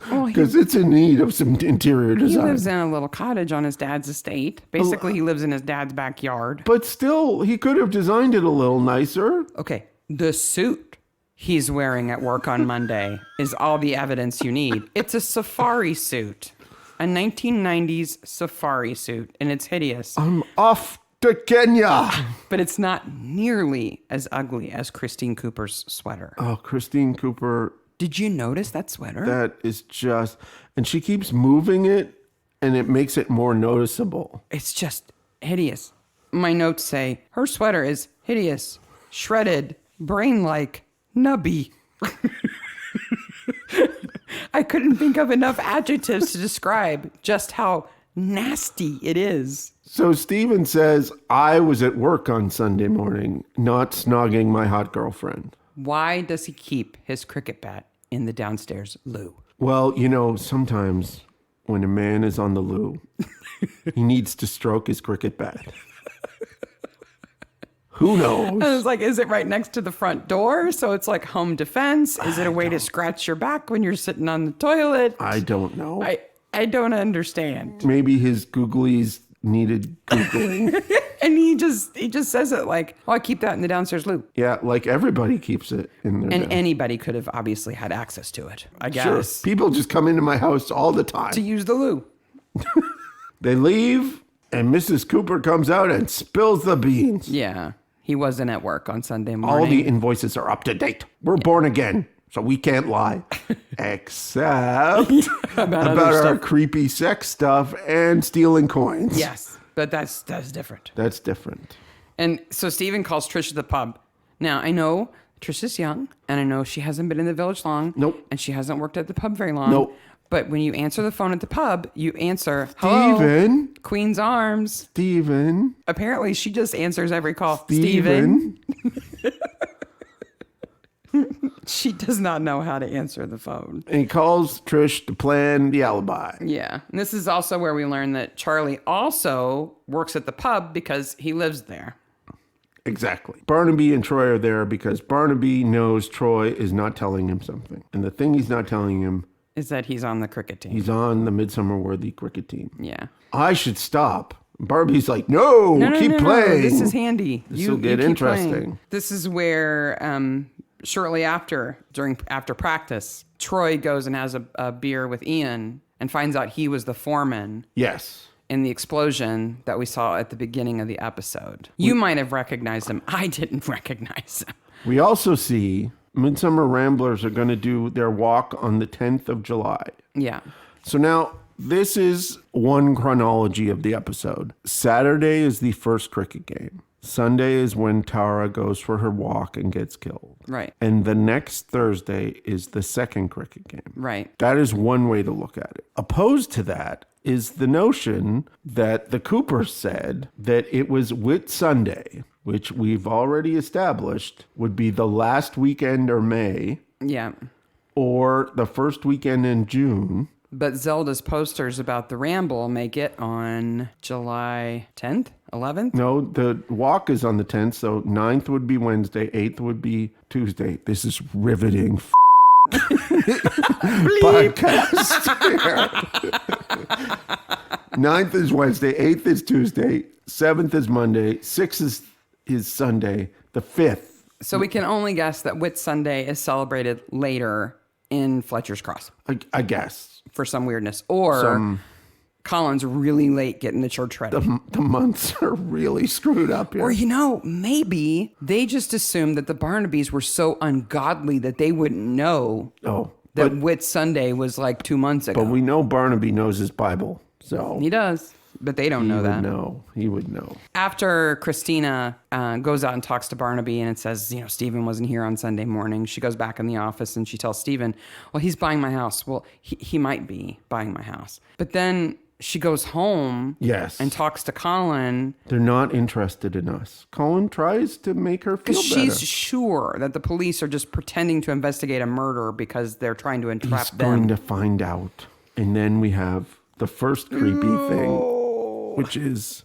Because it's in need of some interior design. He lives in a little cottage on his dad's estate. Basically, he lives in his dad's backyard. But still, he could have designed it a little nicer. Okay. The suit he's wearing at work on Monday is all the evidence you need. It's a safari suit. A 1990s safari suit, and it's hideous. I'm off to Kenya. But it's not nearly as ugly as Christine Cooper's sweater. Oh, Christine Cooper. Did you notice that sweater? That is just... And she keeps moving it, and it makes it more noticeable. It's just hideous. My notes say, her sweater is hideous, shredded, brain-like, nubby. I couldn't think of enough adjectives to describe just how nasty it is. So Steven says, I was at work on Sunday morning, not snogging my hot girlfriend. Why does he keep his cricket bat in the downstairs loo? Well, sometimes when a man is on the loo, he needs to stroke his cricket bat. Who knows? I was like, is it right next to the front door? So it's like home defense? Is it a way to scratch your back when you're sitting on the toilet? I don't know. I don't understand. Maybe his googlies needed googling. And he just says it like, oh, I keep that in the downstairs loo. Yeah, like everybody keeps it in there. And anybody could have obviously had access to it, I guess. Sure. People just come into my house all the time. To use the loo. They leave, and Mrs. Cooper comes out and spills the beans. Yeah. He wasn't at work on Sunday morning. All the invoices are up to date. We're born again, so we can't lie. Except about our creepy sex stuff and stealing coins. Yes, but that's different. That's different. And so Steven calls Trish at the pub. Now, I know Trisha's young, and I know she hasn't been in the village long. Nope. And she hasn't worked at the pub very long. Nope. But when you answer the phone at the pub, you answer, hello, Steven. Queen's Arms. Steven. Apparently, she just answers every call. Steven. She does not know how to answer the phone. And he calls Trish to plan the alibi. Yeah. And this is also where we learn that Charlie also works at the pub because he lives there. Exactly. Barnaby and Troy are there because Barnaby knows Troy is not telling him something. And the thing he's not telling him Is that he's on the cricket team. he's on the Midsummer Worthy cricket team. Yeah. I should stop. Barnaby's like, no, keep playing. This is handy. This will get keep interesting. playing. This is where shortly after practice, Troy goes and has a beer with Ian and finds out he was the foreman Yes. in the explosion that we saw at the beginning of the episode. You might have recognized him. I didn't recognize him. We also see Midsummer Ramblers are going to do their walk on the 10th of July. Yeah. So now this is one chronology of the episode. Saturday is the first cricket game. Sunday is when Tara goes for her walk and gets killed. Right. And the next Thursday is the second cricket game. Right. That is one way to look at it. Opposed to that is the notion that the Coopers said that it was Whit Sunday, which we've already established would be the last weekend of May Yeah. or the first weekend in June. But Zelda's posters about the Ramble make it on July 10th, 11th. No, the walk is on the 10th, so 9th would be Wednesday, 8th would be Tuesday. This is riveting podcast here. 9th is Wednesday, 8th is Tuesday, 7th is Monday, 6th is Sunday, the 5th. So we can only guess that Whit Sunday is celebrated later in Fletcher's Cross I guess. for some weirdness. Or Colin's really late getting the church ready. The months are really screwed up here. Or, maybe they just assumed that the Barnabys were so ungodly that they wouldn't know that Whit Sunday was like 2 months ago. But we know Barnaby knows his Bible, so He does, but they don't know that. He would know. After Christina goes out and talks to Barnaby and it says, Stephen wasn't here on Sunday morning, she goes back in the office and she tells Stephen, well, he's buying my house. Well, he might be buying my house. But then she goes home and talks to Colin. They're not interested in us. Colin tries to make her feel better. She's sure that the police are just pretending to investigate a murder because they're trying to entrap them. He's going to find out. And then we have the first creepy thing, which is...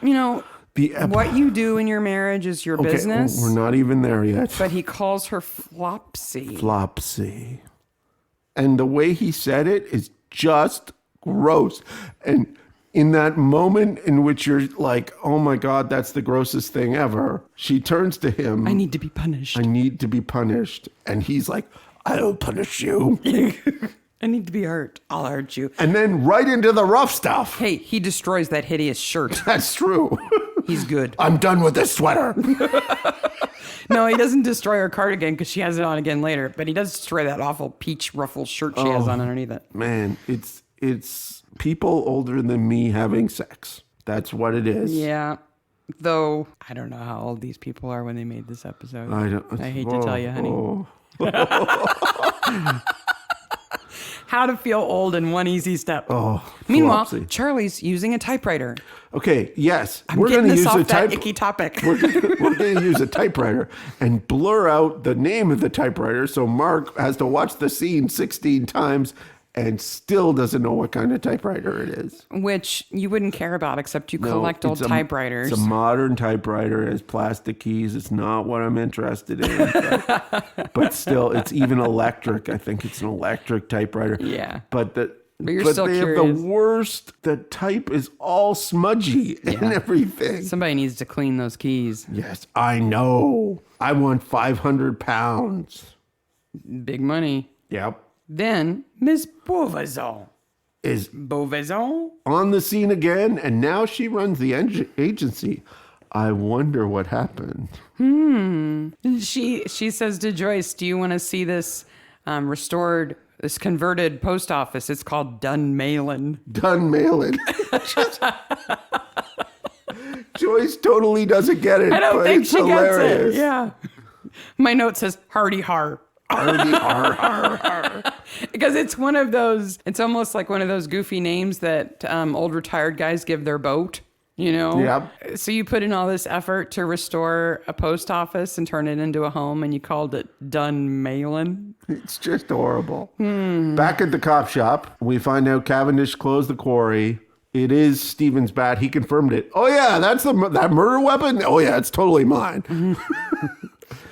what you do in your marriage is your business. We're not even there yet. But he calls her Flopsy. Flopsy. And the way he said it is just gross. And in that moment in which you're like, oh my God, that's the grossest thing ever, she turns to him. I need to be punished. I need to be punished. And he's like, I'll punish you. I need to be hurt. I'll hurt you. And then right into the rough stuff. Hey, he destroys that hideous shirt. That's true. He's good. I'm done with this sweater. No, he doesn't destroy her cardigan because she has it on again later. But he does destroy that awful peach ruffled shirt she has on underneath it. Man, it's people older than me having sex. That's what it is. Yeah. Though, I don't know how old these people are when they made this episode. I hate to tell you, honey. How to feel old in one easy step. Meanwhile, Flopsy. Charlie's using a typewriter. Okay, yes. We're getting this off that icky topic. We're going to use a typewriter and blur out the name of the typewriter so Mark has to watch the scene 16 times and still doesn't know what kind of typewriter it is. Which you wouldn't care about except you collect old typewriters. It's a modern typewriter. It has plastic keys. It's not what I'm interested in. But still, it's even electric. I think it's an electric typewriter. Yeah. But you're still they curious. have the worst. The type is all smudgy and everything. Somebody needs to clean those keys. Yes, I know. I want 500 pounds. Big money. Yep. Then Miss Beauvaison Is Beauvaison on the scene again, and now she runs the agency. I wonder what happened. She says to Joyce, do you want to see this this converted post office? It's called Dunmailin. Dunmailin. Joyce totally doesn't get it. I don't but think it's she hilarious. gets it. Yeah. My note says hardy har. Hardy har har har. Because it's one of those, it's almost like one of those goofy names that old retired guys give their boat, you know? Yep. So you put in all this effort to restore a post office and turn it into a home, and you called it Dunmailin. It's just horrible. Back at the cop shop, we find out Cavendish closed the quarry. It is Stephen's bat. He confirmed it. Oh, yeah, that's that murder weapon? Oh, yeah, it's totally mine.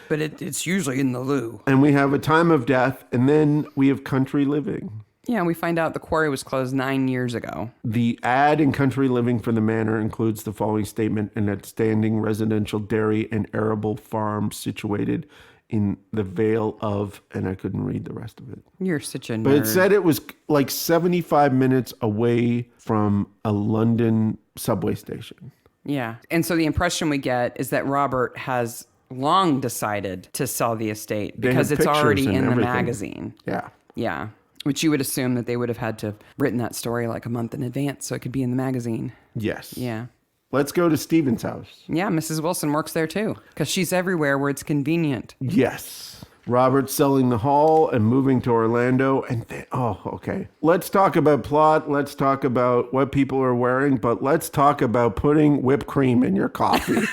But it's usually in the loo. And we have a time of death, and then we have country living. Yeah, we find out the quarry was closed 9 years ago. The ad in Country Living for the Manor includes the following statement: an outstanding residential dairy and arable farm situated in the Vale of, and I couldn't read the rest of it. You're such a nerd. But it said it was like 75 minutes away from a London subway station. Yeah. And so the impression we get is that Robert has long decided to sell the estate because have it's pictures already and in the everything. magazine. Yeah. Yeah. Which you would assume that they would have had to have written that story like a month in advance so it could be in the magazine. Yes. Yeah. Let's go to Stephen's house. Yeah, Mrs. Wilson works there too because she's everywhere where it's convenient. Yes. Robert's selling the hall and moving to Orlando. And then, okay. Let's talk about plot. Let's talk about what people are wearing. But let's talk about putting whipped cream in your coffee.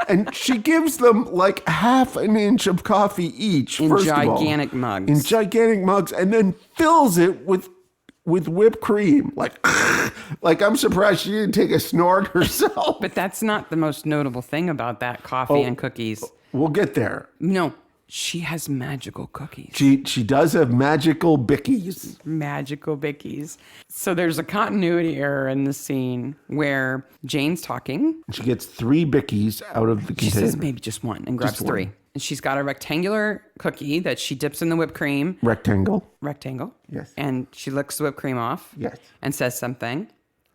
And she gives them like half an inch of coffee each. In first of all. gigantic mugs. In gigantic mugs. And then fills it with whipped cream. Like I'm surprised she didn't take a snort herself. But that's not the most notable thing about that coffee and cookies. We'll get there. No, she has magical cookies. She does have magical Bickies. Magical Bickies. So there's a continuity error in the scene where Jane's talking. She gets 3 Bickies out of the She container. says maybe just one and grabs Just 3. one. And she's got a rectangular cookie that she dips in the whipped cream. Rectangle. Yes. And she licks the whipped cream off. Yes. And says something.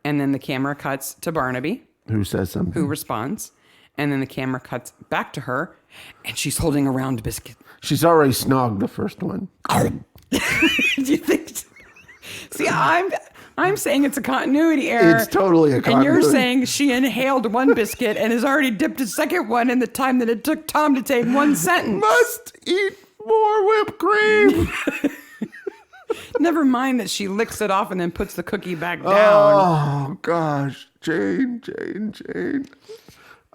And then the camera cuts to Barnaby, Who says something? who responds. And then the camera cuts back to her, and she's holding a round biscuit. She's already snogged the first one. Do you think? See, I'm saying it's a continuity error. It's totally a And continuity. you're saying she inhaled one biscuit and has already dipped a second one in the time that it took Tom to say one sentence. Must eat more whipped cream. Never mind that she licks it off and then puts the cookie back down. Oh, gosh. Jane.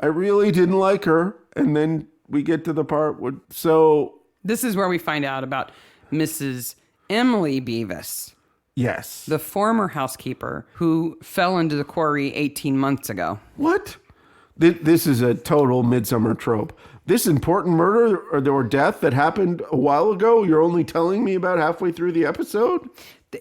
I really didn't like her. And then we get to the part where... So... This is where we find out about Mrs. Emily Beavis, Yes. the former housekeeper who fell into the quarry 18 months ago. What? This is a total Midsomer trope. This important murder or death that happened a while ago, you're only telling me about halfway through the episode?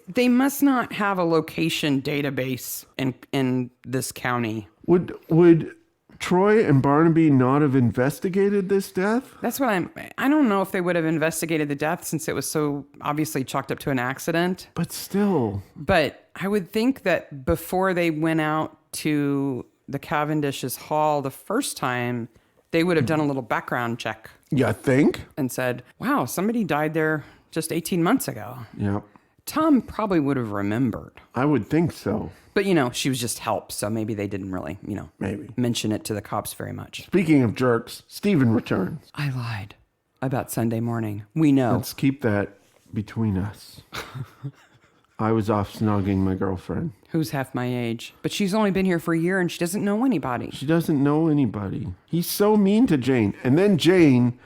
They must not have a location database in this county. Would Troy and Barnaby not have investigated this death? That's what I don't know if they would have investigated the death since it was so obviously chalked up to an accident. But still. But I would think that before they went out to the Cavendish's hall the first time, they would have done a little background check You think? and said, wow, somebody died there just 18 months ago. Yep. Tom probably would have remembered. I would think so. But, she was just help, so maybe they didn't really, Maybe. mention it to the cops very much. Speaking of jerks, Stephen returns. I lied about Sunday morning. We know. Let's keep that between us. I was off snogging my girlfriend. Who's half my age. But she's only been here for a year and she doesn't know anybody. She doesn't know anybody. He's so mean to Jane. And then Jane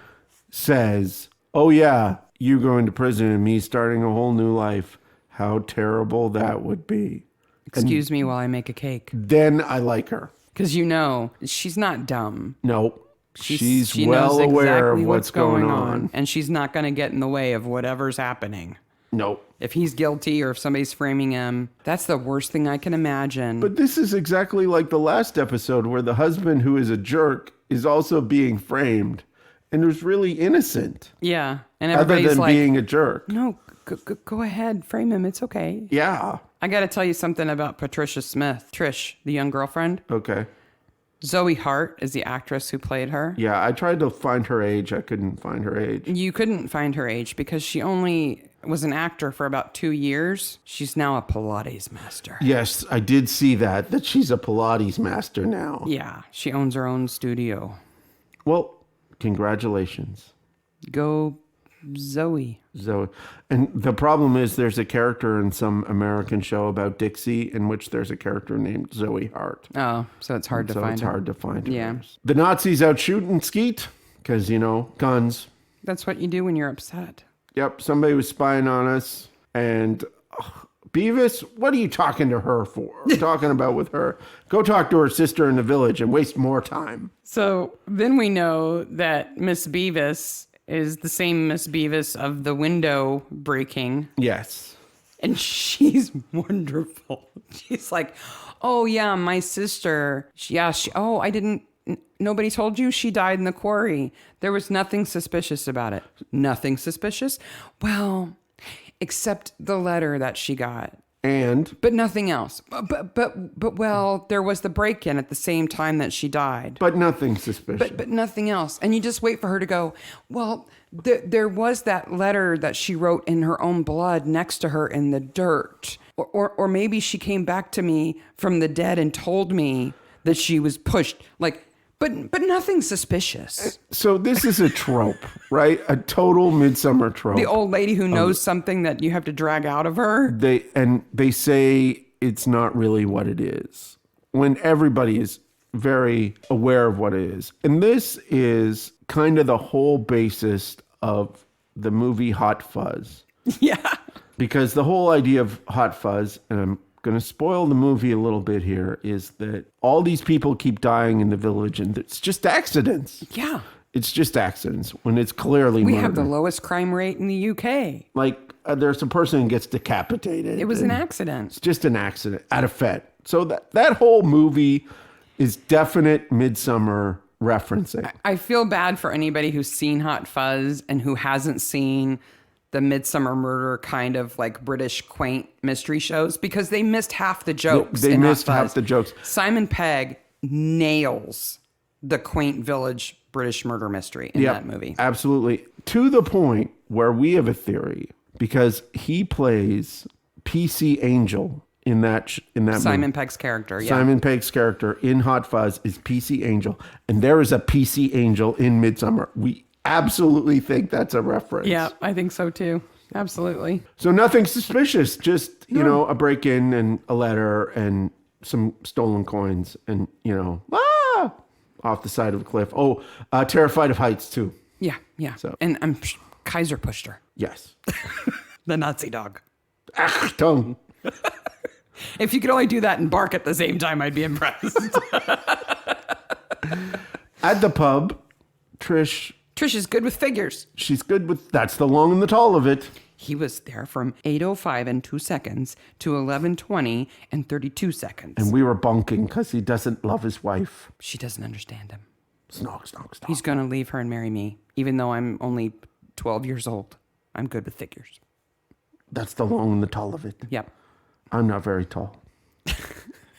says, oh yeah, you going to prison and me starting a whole new life. How terrible that would be. Excuse me while I make a cake. Then I like her. Because she's not dumb. No, she's She well knows aware exactly of what's going on. And she's not going to get in the way of whatever's happening. No. If he's guilty or if somebody's framing him, that's the worst thing I can imagine. But this is exactly like the last episode where the husband who is a jerk is also being framed and was really innocent. Yeah. And Other everybody's than like, being a jerk. no, go ahead, frame him. It's okay. Yeah. I got to tell you something about Patricia Smith. Trish, the young girlfriend. Okay. Zoe Hart is the actress who played her. Yeah, I tried to find her age. I couldn't find her age. You couldn't find her age because she only was an actor for about 2 years. She's now a Pilates master. Yes, I did see that she's a Pilates master now. Yeah, she owns her own studio. Well, Congratulations. Go Zoe. Zoe. And the problem is there's a character in some American show about Dixie in which there's a character named Zoe Hart. Oh, so it's hard to So find it's her. hard to find her. Yeah. The Nazis out shooting Skeet because, guns. That's what you do when you're upset. Yep, somebody was spying on us. And Beavis, what are you talking to her for? Talking about with her? Go talk to her sister in the village and waste more time. So then we know that Miss Beavis is the same Miss Beavis of the window breaking. Yes. And she's wonderful. She's like, oh, yeah, my sister. I didn't. Nobody told you she died in the quarry. There was nothing suspicious about it. Nothing suspicious? Well, except the letter that she got. But nothing else. But well, there was the break-in at the same time that she died. But nothing suspicious. But nothing else. And you just wait for her to go, well, there was that letter that she wrote in her own blood next to her in the dirt. Or maybe she came back to me from the dead and told me that she was pushed. But nothing suspicious. So this is a trope, right? A total Midsomer trope. The old lady who knows something that you have to drag out of her. They say it's not really what it is, when everybody is very aware of what it is. And this is kind of the whole basis of the movie Hot Fuzz. Yeah. Because the whole idea of Hot Fuzz, and I'm going to spoil the movie a little bit here, is that all these people keep dying in the village and it's just accidents. Yeah. It's just accidents when it's clearly We murder. have the lowest crime rate in the UK. There's a person who gets decapitated. It was an accident. It's just an accident at a fete. So that whole movie is definite Midsomer referencing. I feel bad for anybody who's seen Hot Fuzz and who hasn't seen the Midsomer Murder kind of like British quaint mystery shows because they missed half the jokes. They in Hot missed half Fuzz. the jokes. Simon Pegg nails the quaint village British murder mystery in that movie. Absolutely. To the point where we have a theory, because he plays PC Angel in that Simon movie. Pegg's character, yeah. Simon Pegg's character in Hot Fuzz is PC Angel, and there is a PC Angel in Midsomer. We absolutely think that's a reference. Yeah, I think so too. Absolutely. So nothing suspicious, just, a break-in and a letter and some stolen coins and, off the side of a cliff. Oh, terrified of heights too. Yeah. So- And Kaiser pushed her. Yes. The Nazi dog. Tongue. If you could only do that and bark at the same time, I'd be impressed. At the pub, Trish is good with figures. She's good with, that's the long and the tall of it. He was there from 8:05 and 2 seconds to 11:20 and 32 seconds. And we were bunking because he doesn't love his wife. She doesn't understand him. Snog, snog, snog. He's going to leave her and marry me, even though I'm only 12 years old. I'm good with figures. That's the long and the tall of it. Yep. I'm not very tall.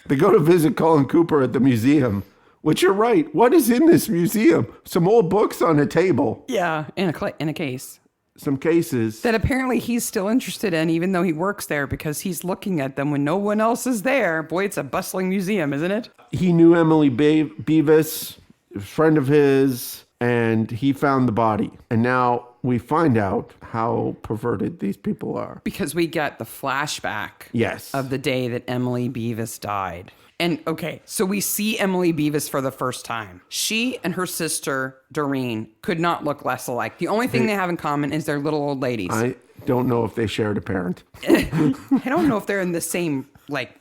They go to visit Colin Cooper at the museum, which you're right. What is in this museum? Some old books on a table. Yeah, in a case. Some cases. That apparently he's still interested in, even though he works there, because he's looking at them when no one else is there. Boy, it's a bustling museum, isn't it? He knew Emily Beavis, a friend of his, and he found the body. And now we find out how perverted these people are. Because we get the flashback Yes. of the day that Emily Beavis died. And okay, so we see Emily Beavis for the first time. She and her sister, Doreen, could not look less alike. The only thing they have in common is they're little old ladies. I don't know if they shared a parent. I don't know if they're in the same,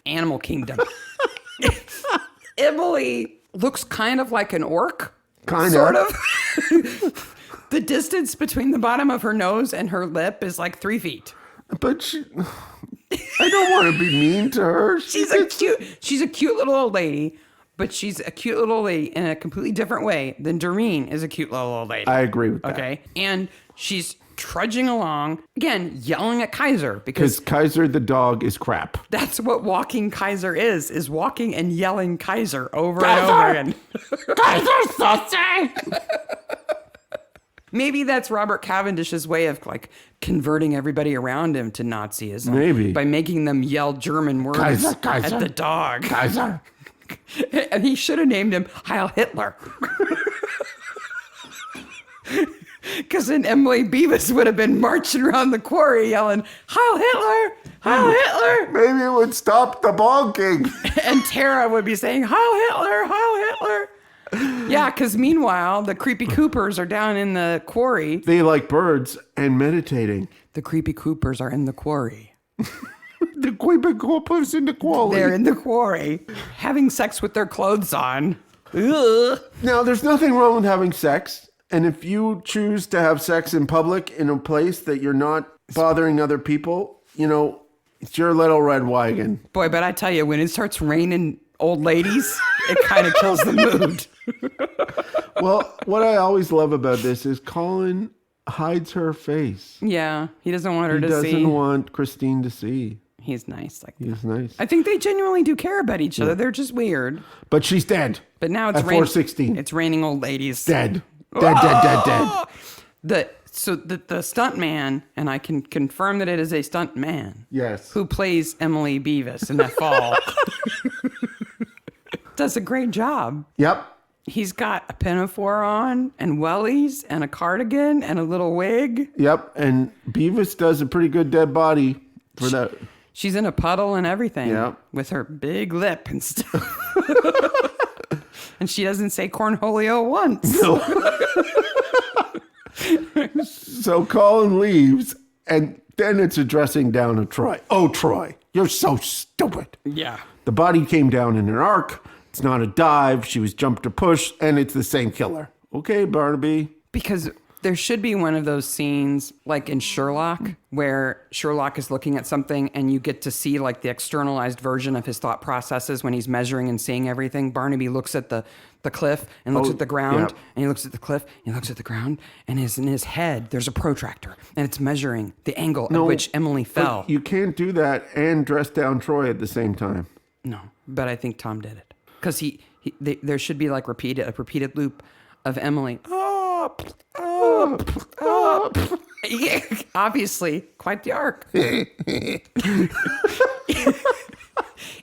animal kingdom. Emily looks kind of like an orc. Kind Sort of. The distance between the bottom of her nose and her lip is 3 feet. But I don't want to be mean to her. She's a cute little old lady, but she's a cute little old lady in a completely different way than Doreen is a cute little old lady. I agree with that. Okay. And she's trudging along, again, yelling at Kaiser because Kaiser the dog is crap. that's what walking Kaiser is walking and yelling Kaiser over and over again. Kaiser's saucy! Maybe that's Robert Cavendish's way of converting everybody around him to Nazism. Maybe. By making them yell German words Kaiser. at the dog. Kaiser. And he should have named him Heil Hitler. Because then Emily Beavis would have been marching around the quarry yelling, Heil Hitler! Heil Hitler! Maybe it would stop the bonking. And Tara would be saying, Heil Hitler! Heil Hitler! Yeah, because meanwhile, the creepy Coopers are down in the quarry. They like birds and meditating. The creepy Coopers are in the quarry. The creepy Coopers in the quarry. They're in the quarry, having sex with their clothes on. Ugh. Now, there's nothing wrong with having sex. And if you choose to have sex in public in a place that you're not bothering other people, you know, it's your little red wagon. Boy, but I tell you, when it starts raining old ladies, it kind of kills the mood. Well, what I always love about this is Colin hides her face. Yeah, he doesn't want her He to see. doesn't want Christine to see. He's nice like that. He's nice. I think they genuinely do care about each other. They're just weird. But she's dead. But now it's at 4:16. It's raining old ladies. Dead. Dead. The stunt man, and I can confirm that it is a stunt man. Yes. Who plays Emily Beavis in that fall. Does a great job. Yep. He's got a pinafore on and wellies and a cardigan and a little wig. Yep. And Beavis does a pretty good dead body for that. She's in a puddle and everything. Yep. With her big lip and stuff. And she doesn't say cornholio once. No. So Colin leaves, and then it's addressing down to Troy. Oh, Troy, you're so stupid. Yeah. The body came down in an arc. It's not a dive. She was jumped or pushed, and it's the same killer. Okay, Barnaby. Because there should be one of those scenes like in Sherlock where Sherlock is looking at something and you get to see like the externalized version of his thought processes when he's measuring and seeing everything. Barnaby looks at the cliff and looks at the ground and he looks at the cliff and he looks at the ground and in his head there's a protractor and it's measuring the angle at which Emily fell. You can't do that and dress down Troy at the same time. No, but I think Tom did it. Because there should be like a repeated loop of Emily. Obviously, quite the arc.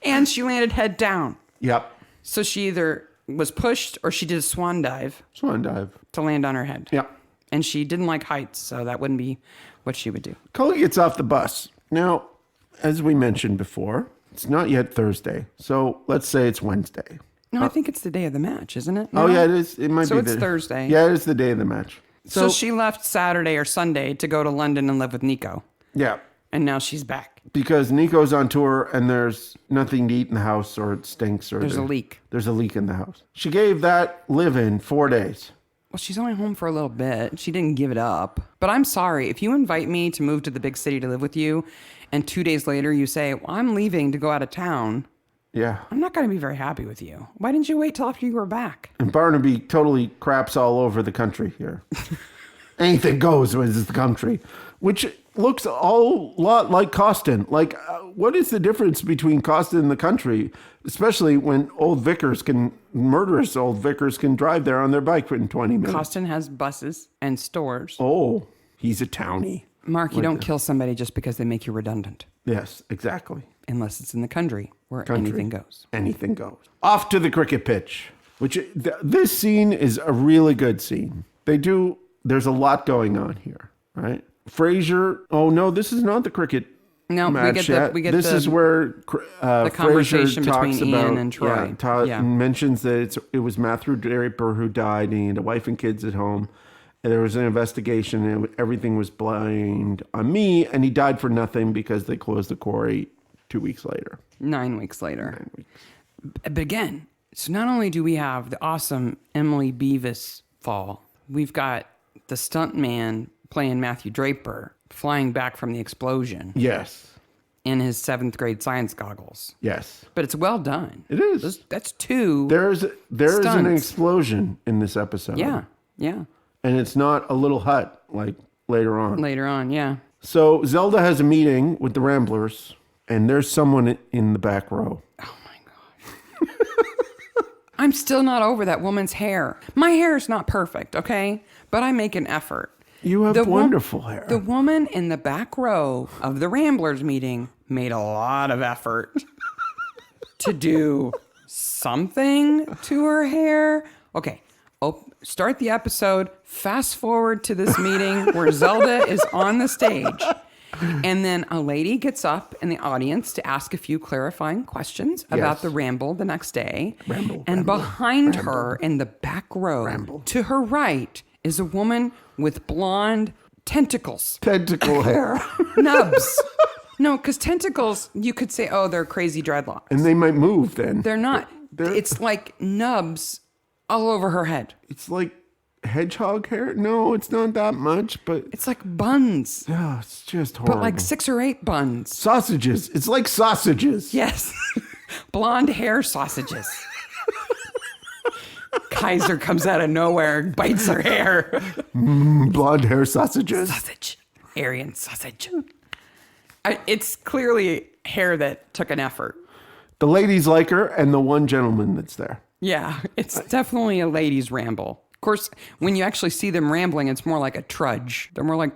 And she landed head down. Yep. So she either was pushed or she did a swan dive. Swan dive. To land on her head. Yep. And she didn't like heights, so that wouldn't be what she would do. Cully gets off the bus. Now, as we mentioned before, it's not yet Thursday. So let's say it's Wednesday. No, I think it's the day of the match, isn't it? Oh, No? yeah, it is. It might be. So it's Thursday. Yeah, it is the day of the match. So she left Saturday or Sunday to go to London and live with Nico. Yeah. And now she's back. Because Nico's on tour and there's nothing to eat in the house or it stinks or There's a leak. There's a leak in the house. She gave that live-in 4 days. Well, she's only home for a little bit. She didn't give it up. But I'm sorry. If you invite me to move to the big city to live with you and 2 days later you say, well, I'm leaving to go out of town. Yeah. I'm not going to be very happy with you. Why didn't you wait till after you were back? And Barnaby totally craps all over the country here. Anything goes when it's the country. Which looks a lot like Costin. Like, what is the difference between Costin and the country? Especially when murderous old vicars can drive there on their bike in 20 minutes. Costin has buses and stores. Oh, he's a townie. Mark, you don't kill somebody just because they make you redundant. Yes, exactly. Unless it's in the country where anything goes. Anything goes. Off to the cricket pitch, which this scene is a really good scene. There's a lot going on here, right? Frasier, oh no, this is not the cricket match yet. This is where the conversation Frasier talks between about, Ian and Troy. And mentions that it was Matthew Draper who died and he had a wife and kids at home. And there was an investigation and everything was blamed on me and he died for nothing because they closed the quarry 2 weeks later. 9 weeks later. But again, so not only do we have the awesome Emily Beavis fall, we've got the stunt man playing Matthew Draper flying back from the explosion. Yes. In his 7th grade science goggles. Yes. But it's well done. It is. That's two. There is an stunts. explosion in this episode. Yeah. And it's not a little hut like later on. Later on, yeah. So Zelda has a meeting with the Ramblers, and there's someone in the back row. Oh my gosh. I'm still not over that woman's hair. My hair is not perfect, okay? But I make an effort. You have wonderful hair. The woman in the back row of the Ramblers meeting made a lot of effort to do something to her hair. Okay, start the episode, fast forward to this meeting where Zelda is on the stage. And then a lady gets up in the audience to ask a few clarifying questions about the ramble the next day. Behind her in the back row, to her right, is a woman with blonde tentacles. Tentacle hair. Nubs. No, because tentacles, you could say, oh, they're crazy dreadlocks. And they might move then. They're not. It's like nubs all over her head. It's like hedgehog hair? No, it's not that much, but... It's like buns. Oh, it's just horrible. But like 6 or 8 buns. Sausages. It's like sausages. Yes. Blonde hair sausages. Kaiser comes out of nowhere and bites her hair. Blonde hair sausages. Sausage. Aryan sausage. It's clearly hair that took an effort. The ladies like her and the one gentleman that's there. Yeah, it's definitely a ladies' ramble. Of course, when you actually see them rambling, it's more like a trudge. They're more like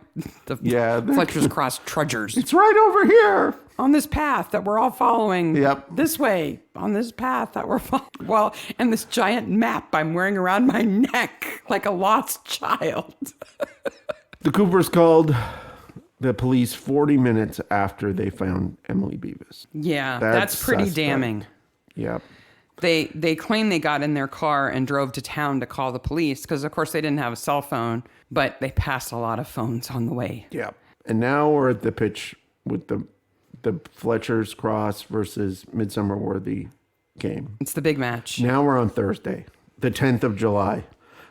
the Fletcher's Cross trudgers. It's right over here. On this path that we're all following. Yep. This way. On this path that we're following. Well, and this giant map I'm wearing around my neck like a lost child. The Coopers called the police 40 minutes after they found Emily Beavis. Yeah, that's pretty suspect. Damning. Yep. They claim they got in their car and drove to town to call the police because, of course, they didn't have a cell phone, but they passed a lot of phones on the way. Yep. And now we're at the pitch with the Fletcher's Cross versus Midsomer Worthy game. It's the big match. Now we're on Thursday, the 10th of July.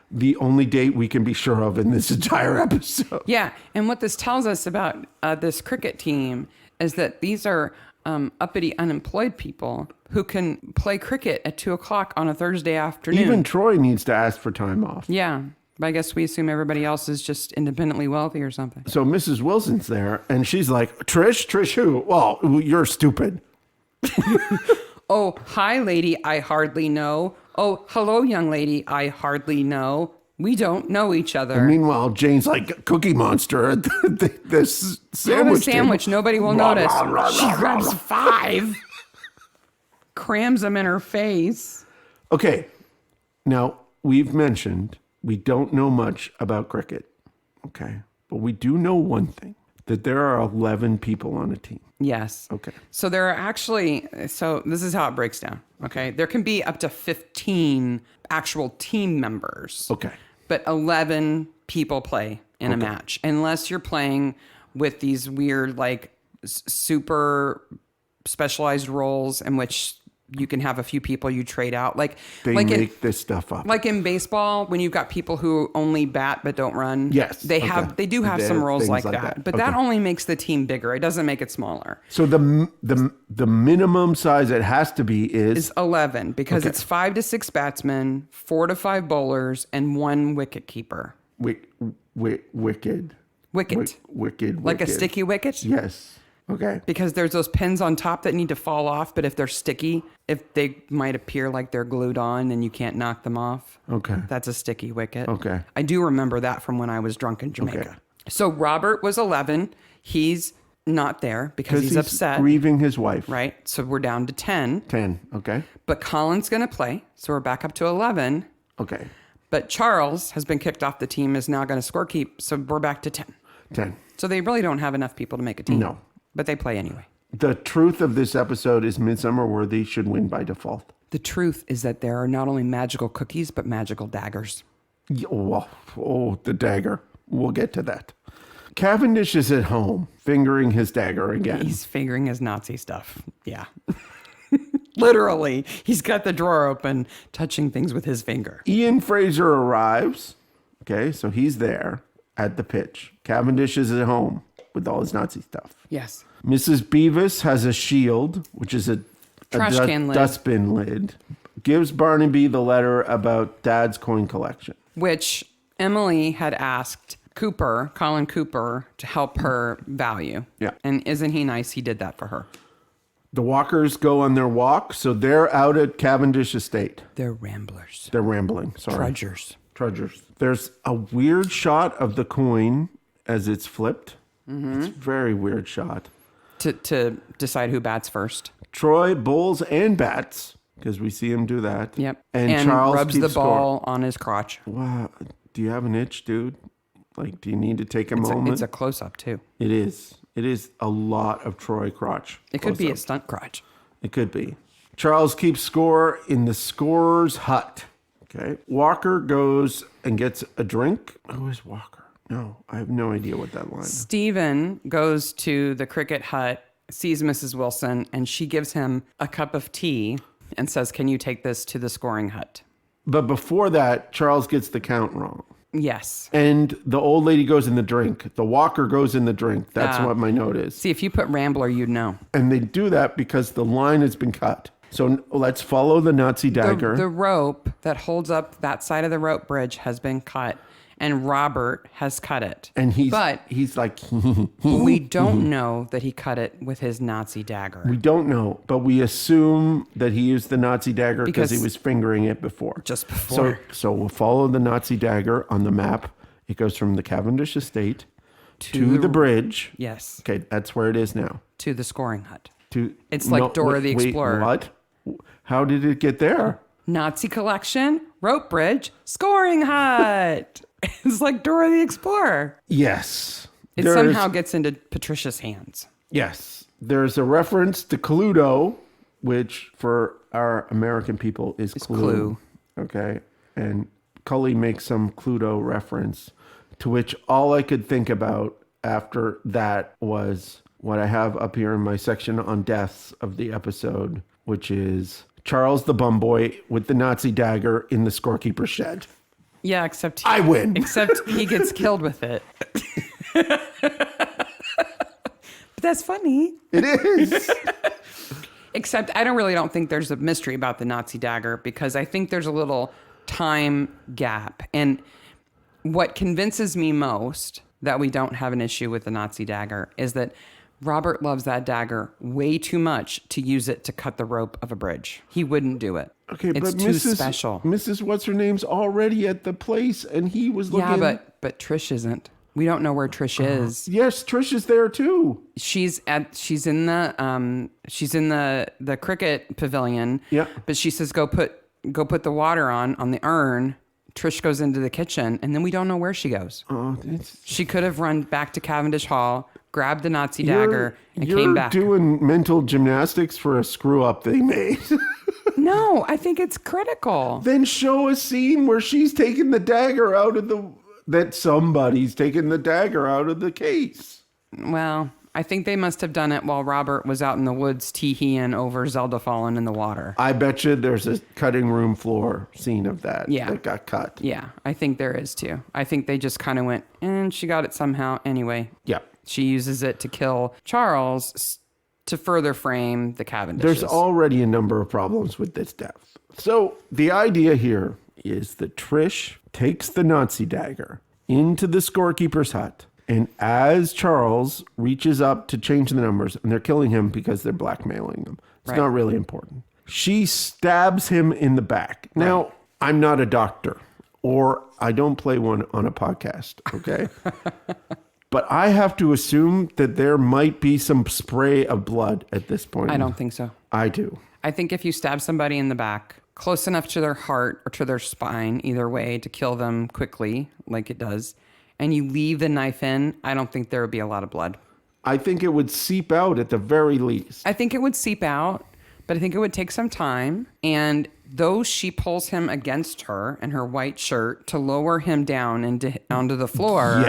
The only date we can be sure of in this entire episode. Yeah, and what this tells us about this cricket team is that these are uppity unemployed people who can play cricket at 2:00 on a Thursday afternoon. Even Troy needs to ask for time off. Yeah, but I guess we assume everybody else is just independently wealthy or something. So Mrs. Wilson's there, and she's like, Trish who? Well, you're stupid. Oh, hi, lady, I hardly know. Oh, hello, young lady, I hardly know. We don't know each other. And meanwhile, Jane's like Cookie Monster at this sandwich. Have a sandwich. Table. Nobody will notice. She grabs 5, crams them in her face. Okay. Now, we've mentioned we don't know much about cricket. Okay. But we do know one thing, that there are 11 people on a team. Yes. Okay. So there are actually, so this is how it breaks down. Okay. There can be up to 15 actual team members. Okay. But 11 people play in a match, unless you're playing with these weird, like, super specialized roles in which you can have a few people you trade out. They make this stuff up. Like in baseball, when you've got people who only bat but don't run. Yes. They do have some roles like that. that. But that only makes the team bigger. It doesn't make it smaller. So the minimum size it has to be is 11 because it's 5 to 6 batsmen, 4 to 5 bowlers, and 1 wicket keeper. wicked. Wicked. Like a sticky wicket? Yes. Okay. Because there's those pins on top that need to fall off, but if they're sticky, if they might appear like they're glued on and you can't knock them off. Okay. That's a sticky wicket. Okay. I do remember that from when I was drunk in Jamaica. Okay. So Robert was 11. He's not there because he's upset. Grieving his wife. Right. So we're down to 10. 10. Okay. But Colin's going to play. So we're back up to 11. Okay. But Charles has been kicked off the team, is now going to score keep. So we're back to 10. 10. So they really don't have enough people to make a team. No. But they play anyway. The truth of this episode is Midsomer Worthy should win by default. The truth is that there are not only magical cookies, but magical daggers. Oh, the dagger. We'll get to that. Cavendish is at home, fingering his dagger again. He's fingering his Nazi stuff. Yeah. Literally. He's got the drawer open, touching things with his finger. Ian Fraser arrives. Okay, so he's there at the pitch. Cavendish is at home with all his Nazi stuff. Yes. Mrs. Beavis has a shield, which is a trash can lid. Dustbin lid. Gives Barnaby the letter about Dad's coin collection. Which Emily had asked Colin Cooper, to help her value. Yeah. And isn't he nice? He did that for her. The walkers go on their walk, so they're out at Cavendish Estate. They're ramblers. They're rambling, sorry. Trudgers. There's a weird shot of the coin as it's flipped. Mm-hmm. It's a very weird shot. To decide who bats first. Troy bowls and bats. because we see him do that. Yep. And Charles rubs the keeps ball on his crotch. Wow. Do you have an itch, dude? Like, do you need to take a moment? It's a close-up, too. It is. It is a lot of Troy crotch. It could be a stunt crotch. It could be. Charles keeps score in the scorer's hut. Okay. Walker goes and gets a drink. Who is Walker? No, I have no idea what that line is. Stephen goes to the cricket hut, sees Mrs. Wilson, and she gives him a cup of tea and says, "Can you take this to the scoring hut?" But before that, Charles gets the count wrong. Yes. And the old lady goes in the drink. The Walker goes in the drink. That's what my note is. See, if you put Rambler, you'd know. And they do that because the line has been cut. So let's follow the Nazi dagger. The rope that holds up that side of the rope bridge has been cut, and Robert has cut it. And he's like, we don't know that he cut it with his Nazi dagger. We don't know, but we assume that he used the Nazi dagger because he was fingering it before. Just before. So we'll follow the Nazi dagger on the map. It goes from the Cavendish estate to the bridge. Yes. Okay, that's where it is now. To the scoring hut. It's No, like Dora the Explorer. What? How did it get there? Nazi collection, rope bridge, scoring hut. It's like Dora the Explorer. Yes. It somehow gets into Patricia's hands. Yes. There's a reference to Cluedo, which for our American people is Clue. Okay. And Cully makes some Cluedo reference, to which all I could think about after that was what I have up here in my section on deaths of the episode, which is Charles the Bumboy with the Nazi dagger in the scorekeeper's shed. Yeah, except I win. Except he gets killed with it. But that's funny. It is. Except I don't think there's a mystery about the Nazi dagger, because I think there's a little time gap. And what convinces me most that we don't have an issue with the Nazi dagger is that Robert loves that dagger way too much to use it to cut the rope of a bridge. He wouldn't do it. Okay, it's but too special. Mrs. What's-her-name's already at the place, and he was looking... Yeah, but Trish isn't. We don't know where Trish is. Yes, Trish is there too. She's in the cricket pavilion. Yeah. But she says go put the water on the urn. Trish goes into the kitchen, and then we don't know where she goes. Oh, she could have run back to Cavendish Hall, grabbed the Nazi dagger, and came back. You're doing mental gymnastics for a screw up they made. No, I think it's critical. Then show a scene where she's taking the dagger out of that somebody's taking the dagger out of the case. Well, I think they must have done it while Robert was out in the woods tee-heeing over Zelda falling in the water. I bet you there's a cutting room floor scene of that that got cut. Yeah, I think there is too. I think they just kind of went, and she got it somehow anyway. Yeah. She uses it to kill Charles to further frame the Cavendishes. There's already a number of problems with this death. So the idea here is that Trish takes the Nazi dagger into the scorekeeper's hut. And as Charles reaches up to change the numbers, and they're killing him because they're blackmailing him. It's not really important. She stabs him in the back. Now, I'm not a doctor, or I don't play one on a podcast, okay? But I have to assume that there might be some spray of blood at this point. I don't think so. I do. I think if you stab somebody in the back, close enough to their heart or to their spine, either way, to kill them quickly, like it does, and you leave the knife in, I don't think there would be a lot of blood. I think it would seep out at the very least. I think it would seep out, but I think it would take some time. And though she pulls him against her in her white shirt to lower him down onto the floor,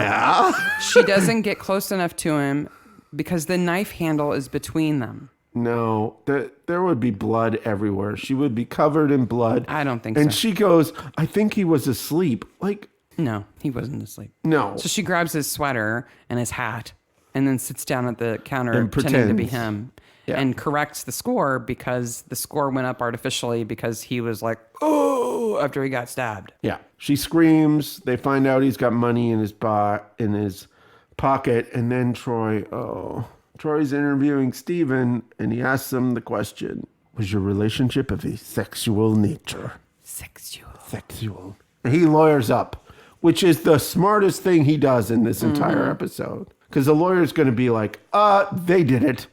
she doesn't get close enough to him because the knife handle is between them. No, there would be blood everywhere. She would be covered in blood. I don't think so. And she goes, I think he was asleep. Like... No, he wasn't asleep. No. So she grabs his sweater and his hat and then sits down at the counter pretending to be him and corrects the score because the score went up artificially because he was like, oh, after he got stabbed. Yeah. She screams. They find out he's got money in his pocket. And then Troy's interviewing Stephen and he asks him the question, was your relationship of a sexual nature? Sexual. And he lawyers up. Which is the smartest thing he does in this entire episode. Because the lawyer's going to be like, they did it.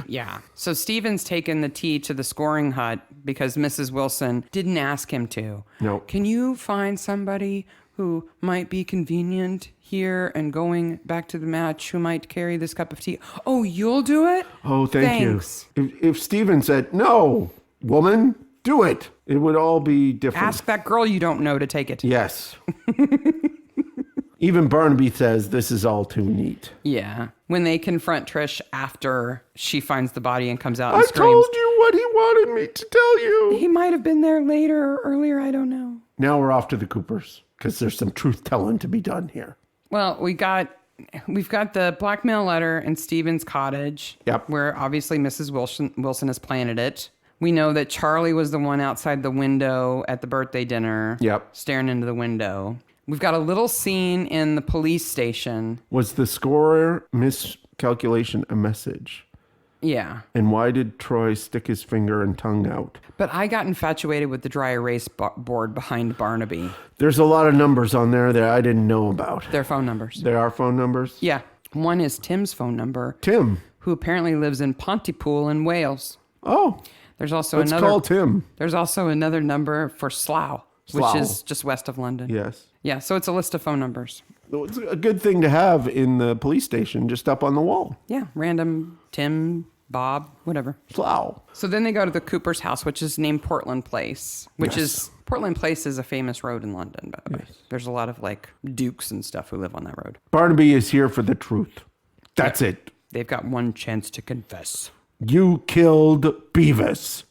Yeah. So Steven's taken the tea to the scoring hut because Mrs. Wilson didn't ask him to. No. Can you find somebody who might be convenient here and going back to the match who might carry this cup of tea? Oh, you'll do it? Oh, Thanks. you. If Steven said, no, woman, do it, it would all be different. Ask that girl you don't know to take it. Yes. Even Barnaby says this is all too neat. Yeah. When they confront Trish after she finds the body and comes out and I screams. told you what he wanted me to tell you. He might have been there later or earlier. I don't know. Now we're off to the Coopers because there's some truth telling to be done here. Well, we've got the blackmail letter in Stephen's cottage. Yep. Where obviously Mrs. Wilson has planted it. We know that Charlie was the one outside the window at the birthday dinner. Yep. Staring into the window. We've got a little scene in the police station. Was the scorer miscalculation a message? Yeah. And why did Troy stick his finger and tongue out? But I got infatuated with the dry erase board behind Barnaby. There's a lot of numbers on there that I didn't know about. Their phone numbers. There are phone numbers? Yeah. One is Tim's phone number. Tim. Who apparently lives in Pontypool in Wales. Oh. There's also Let's call Tim. There's also another number for Slough, Slough. which is just west of London. Yes. Yeah, so it's a list of phone numbers. It's a good thing to have in the police station, just up on the wall. Yeah, random Tim, Bob, whatever. Slough. So then they go to the Cooper's house, which is named Portland Place, which Yes. is Portland Place is a famous road in London, by the way. There's a lot of like dukes and stuff who live on that road. Barnaby is here for the truth. That's it. They've got one chance to confess. You killed Beavis.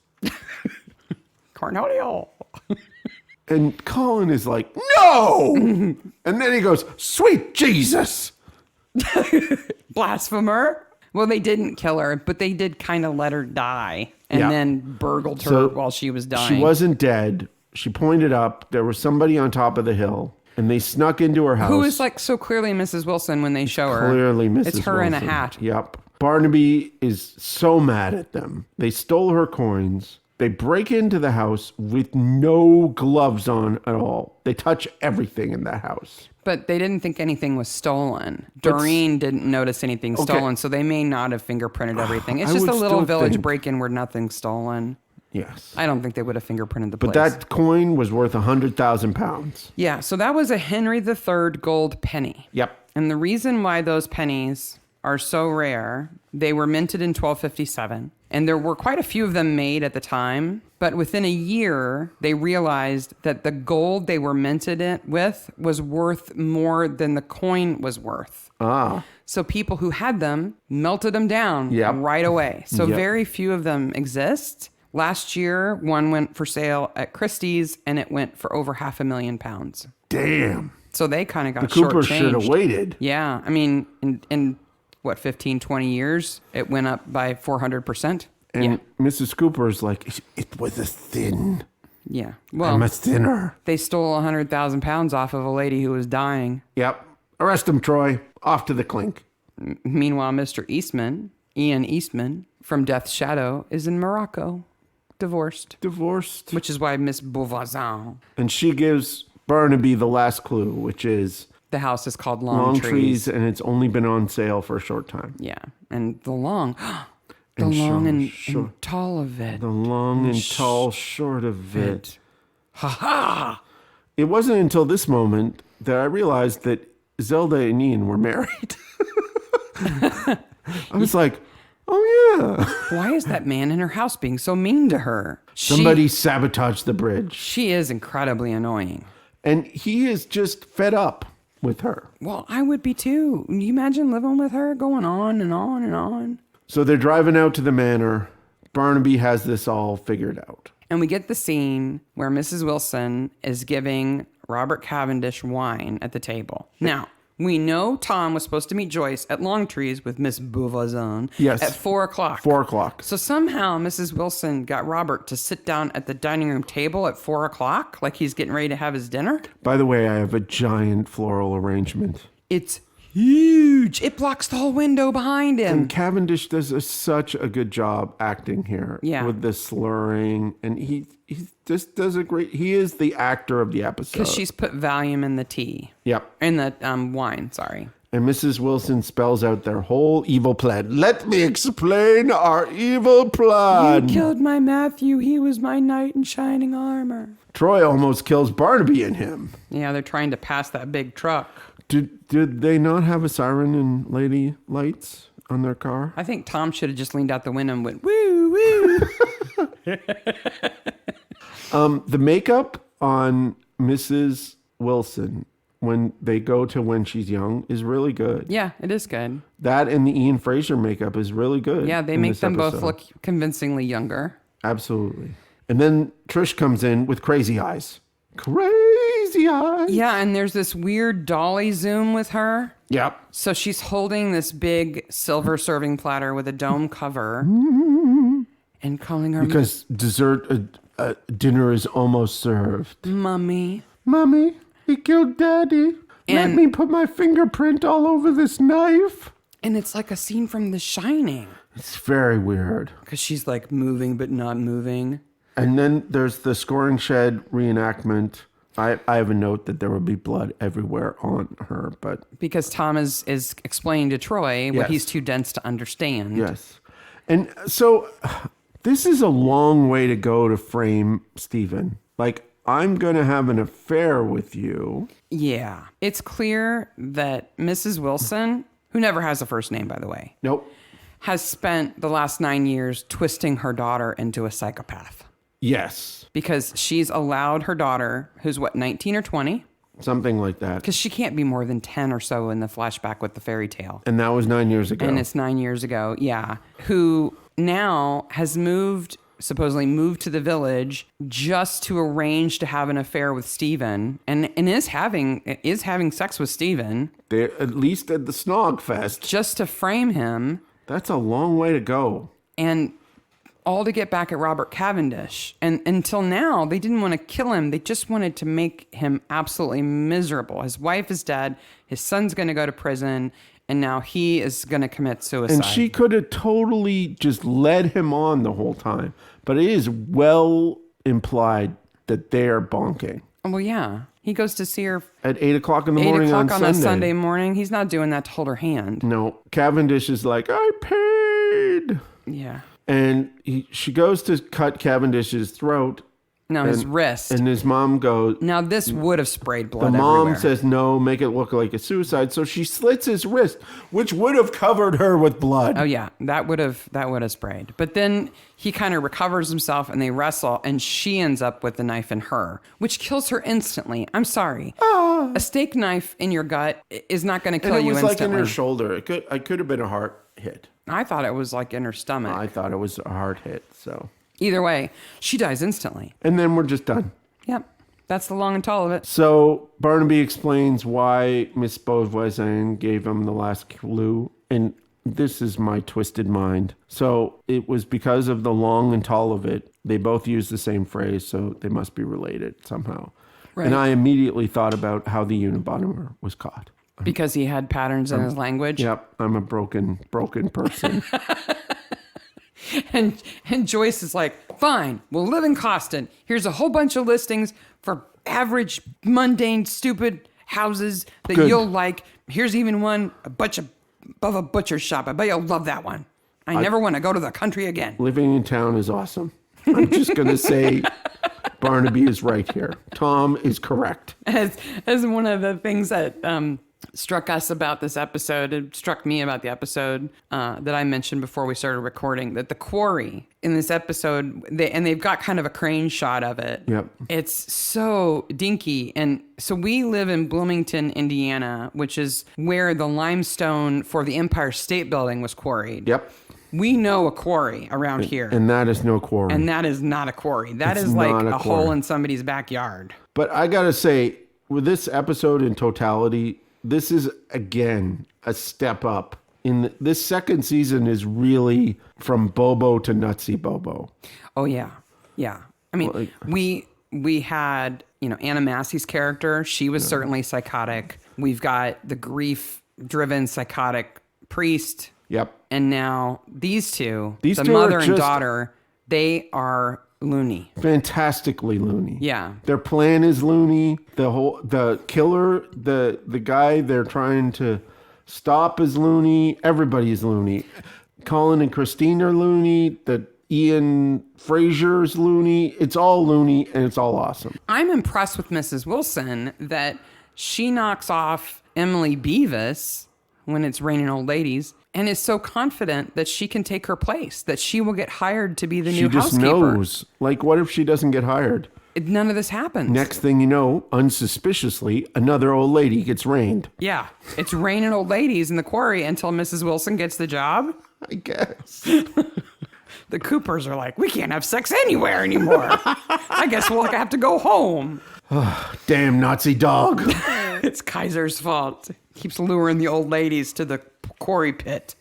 Cornelio. And Colin is like, no! And then he goes, sweet Jesus. Blasphemer. Well, they didn't kill her, but they did kind of let her die and Yeah. then burgled her So while she was dying. She wasn't dead. She pointed up. There was somebody on top of the hill. And they snuck into her house. Who is like so clearly Mrs. Wilson when they show her. Clearly Mrs. It's her in a Wilson. hat. Yep. Barnaby is so mad at them. They stole her coins. They break into the house with no gloves on at all. They touch everything in that house. But they didn't think anything was stolen. Doreen didn't notice anything stolen, so they may not have fingerprinted everything. It's I just a would little still village think- break-in where nothing's stolen. Yes. I don't think they would have fingerprinted the But place. that coin was worth 100,000 pounds. Yeah, so that was a Henry III gold penny. Yep. And the reason why those pennies are so rare, they were minted in 1257. And there were quite a few of them made at the time. But within a year, they realized that the gold they were minted with was worth more than the coin was worth. Ah. So people who had them melted them down Yep. right away. So Yep. very few of them exist. Last year, one went for sale at Christie's and it went for over £500,000. Damn. So they kind of got The Cooper should have shortchanged. waited. Yeah. I mean, in what, 15, 20 years, it went up by 400%. And Yeah. Mrs. Cooper's like, it was a sin. Yeah. Well, I'm a sinner. they stole £100,000 off of a lady who was dying. Yep. Arrest him, Troy. Off to the clink. Meanwhile, Mr. Ian Eastman, from Death's Shadow, is in Morocco, divorced. Divorced. Which is why Miss Beauvoisin, And she gives Barnaby the last clue, which is the house is called long trees, and it's only been on sale for a short time. Yeah. And the long, And and short. tall of it. The long and tall short of it. Ha ha! It wasn't until this moment that I realized that Zelda and Ian were married. I was like, oh yeah. Why is that man in her house being so mean to her? Somebody sabotaged the bridge. She is incredibly annoying. And he is just fed up with her. Well, I would be too. Can you imagine living with her going on and on and on? So they're driving out to the manor. Barnaby has this all figured out. And we get the scene where Mrs. Wilson is giving Robert Cavendish wine at the table. Now, we know Tom was supposed to meet Joyce at Longtrees with Miss Beauvoisin Yes. at 4 o'clock. 4 o'clock. So somehow Mrs. Wilson got Robert to sit down at the dining room table at 4 o'clock, like he's getting ready to have his dinner. By the way, I have a giant floral arrangement. It's huge. It blocks the whole window behind him. And Cavendish does such a good job acting here. Yeah. With the slurring. And he just does a great... He is the actor of the episode. Because she's put Valium in the tea. Yep. In the wine, sorry. And Mrs. Wilson spells out their whole evil plan. Let me explain our evil plan. You killed my Matthew. He was my knight in shining armor. Troy almost kills Barnaby and him. Yeah, they're trying to pass that big truck. Did they not have a siren and lady lights on their car? I think Tom should have just leaned out the window and went, woo, woo. The makeup on Mrs. Wilson when they go to when she's young is really good. Yeah, it is good. That and the Ian Fraser makeup is really good. Yeah, they make them both look convincingly younger. Absolutely. And then Trish comes in with crazy eyes. Crazy eyes. Yeah, and there's this weird dolly zoom with her. Yep. So she's holding this big silver serving platter with a dome cover and calling her Because dessert dinner is almost served. Mommy. Mommy, he killed Daddy. Let And- me put my fingerprint all over this knife. And it's like a scene from The Shining. It's very weird. Because she's like moving but not moving. And then there's the scoring shed reenactment. I have a note that there will be blood everywhere on her, but Because Tom is explaining to Troy what Yes. he's too dense to understand. yes. And so this is a long way to go to frame Stephen. Like, I'm going to have an affair with you. Yeah. It's clear that Mrs. Wilson, who never has a first name, by the way, Nope. has spent the last 9 years twisting her daughter into a psychopath. Yes. Because she's allowed her daughter, who's 19 or 20? Something like that. Because she can't be more than 10 or so in the flashback with the fairy tale. And that was 9 years ago. And it's 9 years ago, yeah. Who now has supposedly moved to the village just to arrange to have an affair with Stephen and is having sex with Stephen. They're at least at the Snog Fest. Just to frame him. That's a long way to go. And all to get back at Robert Cavendish. And until now, they didn't want to kill him. They just wanted to make him absolutely miserable. His wife is dead. His son's going to go to prison. And now he is going to commit suicide. And she could have totally just led him on the whole time. But it is well implied that they're bonking. Well, yeah. He goes to see her At 8 o'clock in the 8 morning o'clock on a Sunday. Sunday morning. He's not doing that to hold her hand. No. Cavendish is like, I paid. Yeah. And she goes to cut Cavendish's throat. No, his wrist. And his mom goes, Now, this would have sprayed the blood mom everywhere. says, no, make it look like a suicide. So she slits his wrist, which would have covered her with blood. Oh, yeah. That would have sprayed. But then he kind of recovers himself and they wrestle and she ends up with the knife in her, which kills her instantly. I'm sorry. A steak knife in your gut is not going to kill And it you was like instantly. in her shoulder. It could have been a heart hit. I thought it was like in her stomach. I thought it was a hard hit. So, Either way, she dies instantly. and then we're just done. Yep. That's the long and tall of it. So Barnaby explains why Miss Beauvoisin gave him the last clue, and this is my twisted mind. So it was because of the long and tall of it. They both use the same phrase, so they must be related somehow. Right. And I immediately thought about how the Unabomber was caught. Because he had patterns in his language. Yep, I'm a broken person. And Joyce is like, fine, we'll live in Coston. Here's a whole bunch of listings for average, mundane, stupid houses that Good. you'll like. Here's even one above a butcher's shop. I bet you'll love that one. I never want to go to the country again. Living in town is awesome. I'm just going to say Barnaby is right here. Tom is correct. As one of the things that struck us about this episode, it struck me about the episode that I mentioned before we started recording, that the quarry in this episode, they've got kind of a crane shot of it. Yep. It's so dinky. And so we live in Bloomington, Indiana, which is where the limestone for the Empire State Building was quarried. Yep. We know a quarry around here. And that is no quarry. And that is not a quarry. That It's is like not a a hole quarry. in somebody's backyard. But I got to say, with this episode in totality, this is, again, a step up. This second season is really from Bobo to Nutsy Bobo. Oh, yeah. Yeah. I mean, we had, Anna Massey's character. She was certainly psychotic. We've got the grief-driven psychotic priest. Yep. And now these two, These the two mother are and just- daughter, they are loony. Fantastically loony. Yeah. Their plan is loony. The killer, the guy they're trying to Stop is loony. Everybody is loony. Colin and Christine are loony. The Ian Fraser's loony. It's all loony and it's all awesome. I'm impressed with Mrs. Wilson that she knocks off Emily Beavis when it's Raining Old Ladies and is so confident that she can take her place, that she will get hired to be the new housekeeper. She just knows. Like, what if she doesn't get hired? None of this happens. Next thing you know, unsuspiciously, another old lady gets rained. Yeah. It's Raining Old Ladies in the quarry until Mrs. Wilson gets the job. I guess. The Coopers are like, we can't have sex anywhere anymore. I guess we'll have to go home. Damn Nazi dog. It's Kaiser's fault. Keeps luring the old ladies to the quarry pit.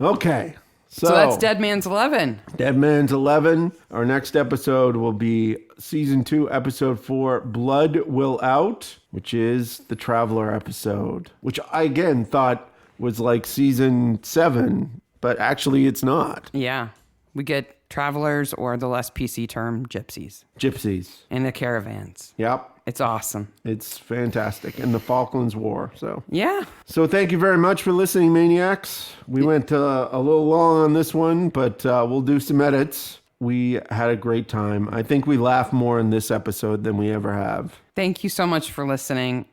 Okay. So that's Dead Man's 11. Dead Man's 11. Our next episode will be season 2, episode 4, Blood Will Out, which is the Traveler episode, which I again thought was like season 7, but actually it's not. Yeah. We get travelers, or the less PC term, gypsies. Gypsies. In the caravans. Yep. It's awesome. It's fantastic. And the Falklands War. Yeah. So thank you very much for listening, Maniacs. We went a little long on this one, but we'll do some edits. We had a great time. I think we laughed more in this episode than we ever have. Thank you so much for listening.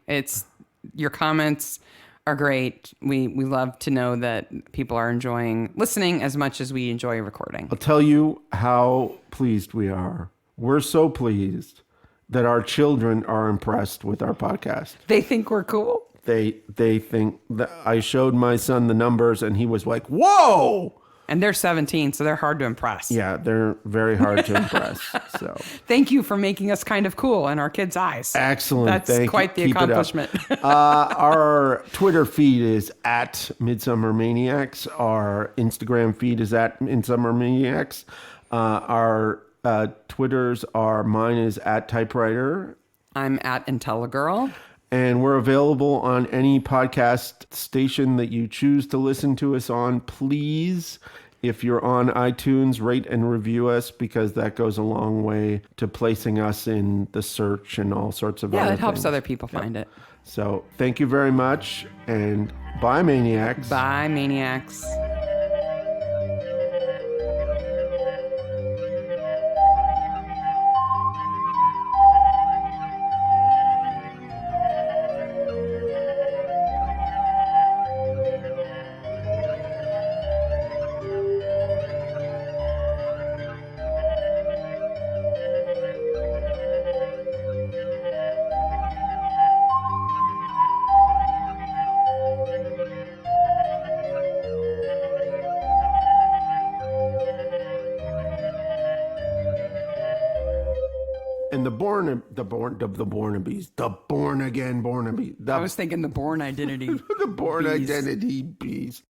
Your comments are great. We love to know that people are enjoying listening as much as we enjoy recording. I'll tell you how pleased we are. We're so pleased that our children are impressed with our podcast. They think we're cool. They think that I showed my son the numbers and he was like, whoa! And they're 17, so they're hard to impress. Yeah, they're very hard to impress. So thank you for making us kind of cool in our kids' eyes. Excellent. That's quite the accomplishment. Our Twitter feed is at Midsomer Maniacs. Our Instagram feed is at Midsomer Maniacs. Our Twitters are, mine is at Typewriter. I'm at IntelliGirl. And we're available on any podcast station that you choose to listen to us on. Please, if you're on iTunes, rate and review us, because that goes a long way to placing us in the search and all sorts of other things. Yeah, it helps other people find it. So thank you very much, and bye, Maniacs. Bye, Maniacs. And the born again Barnaby. I was thinking the Born Identity. The Born Bees. Identity Bees.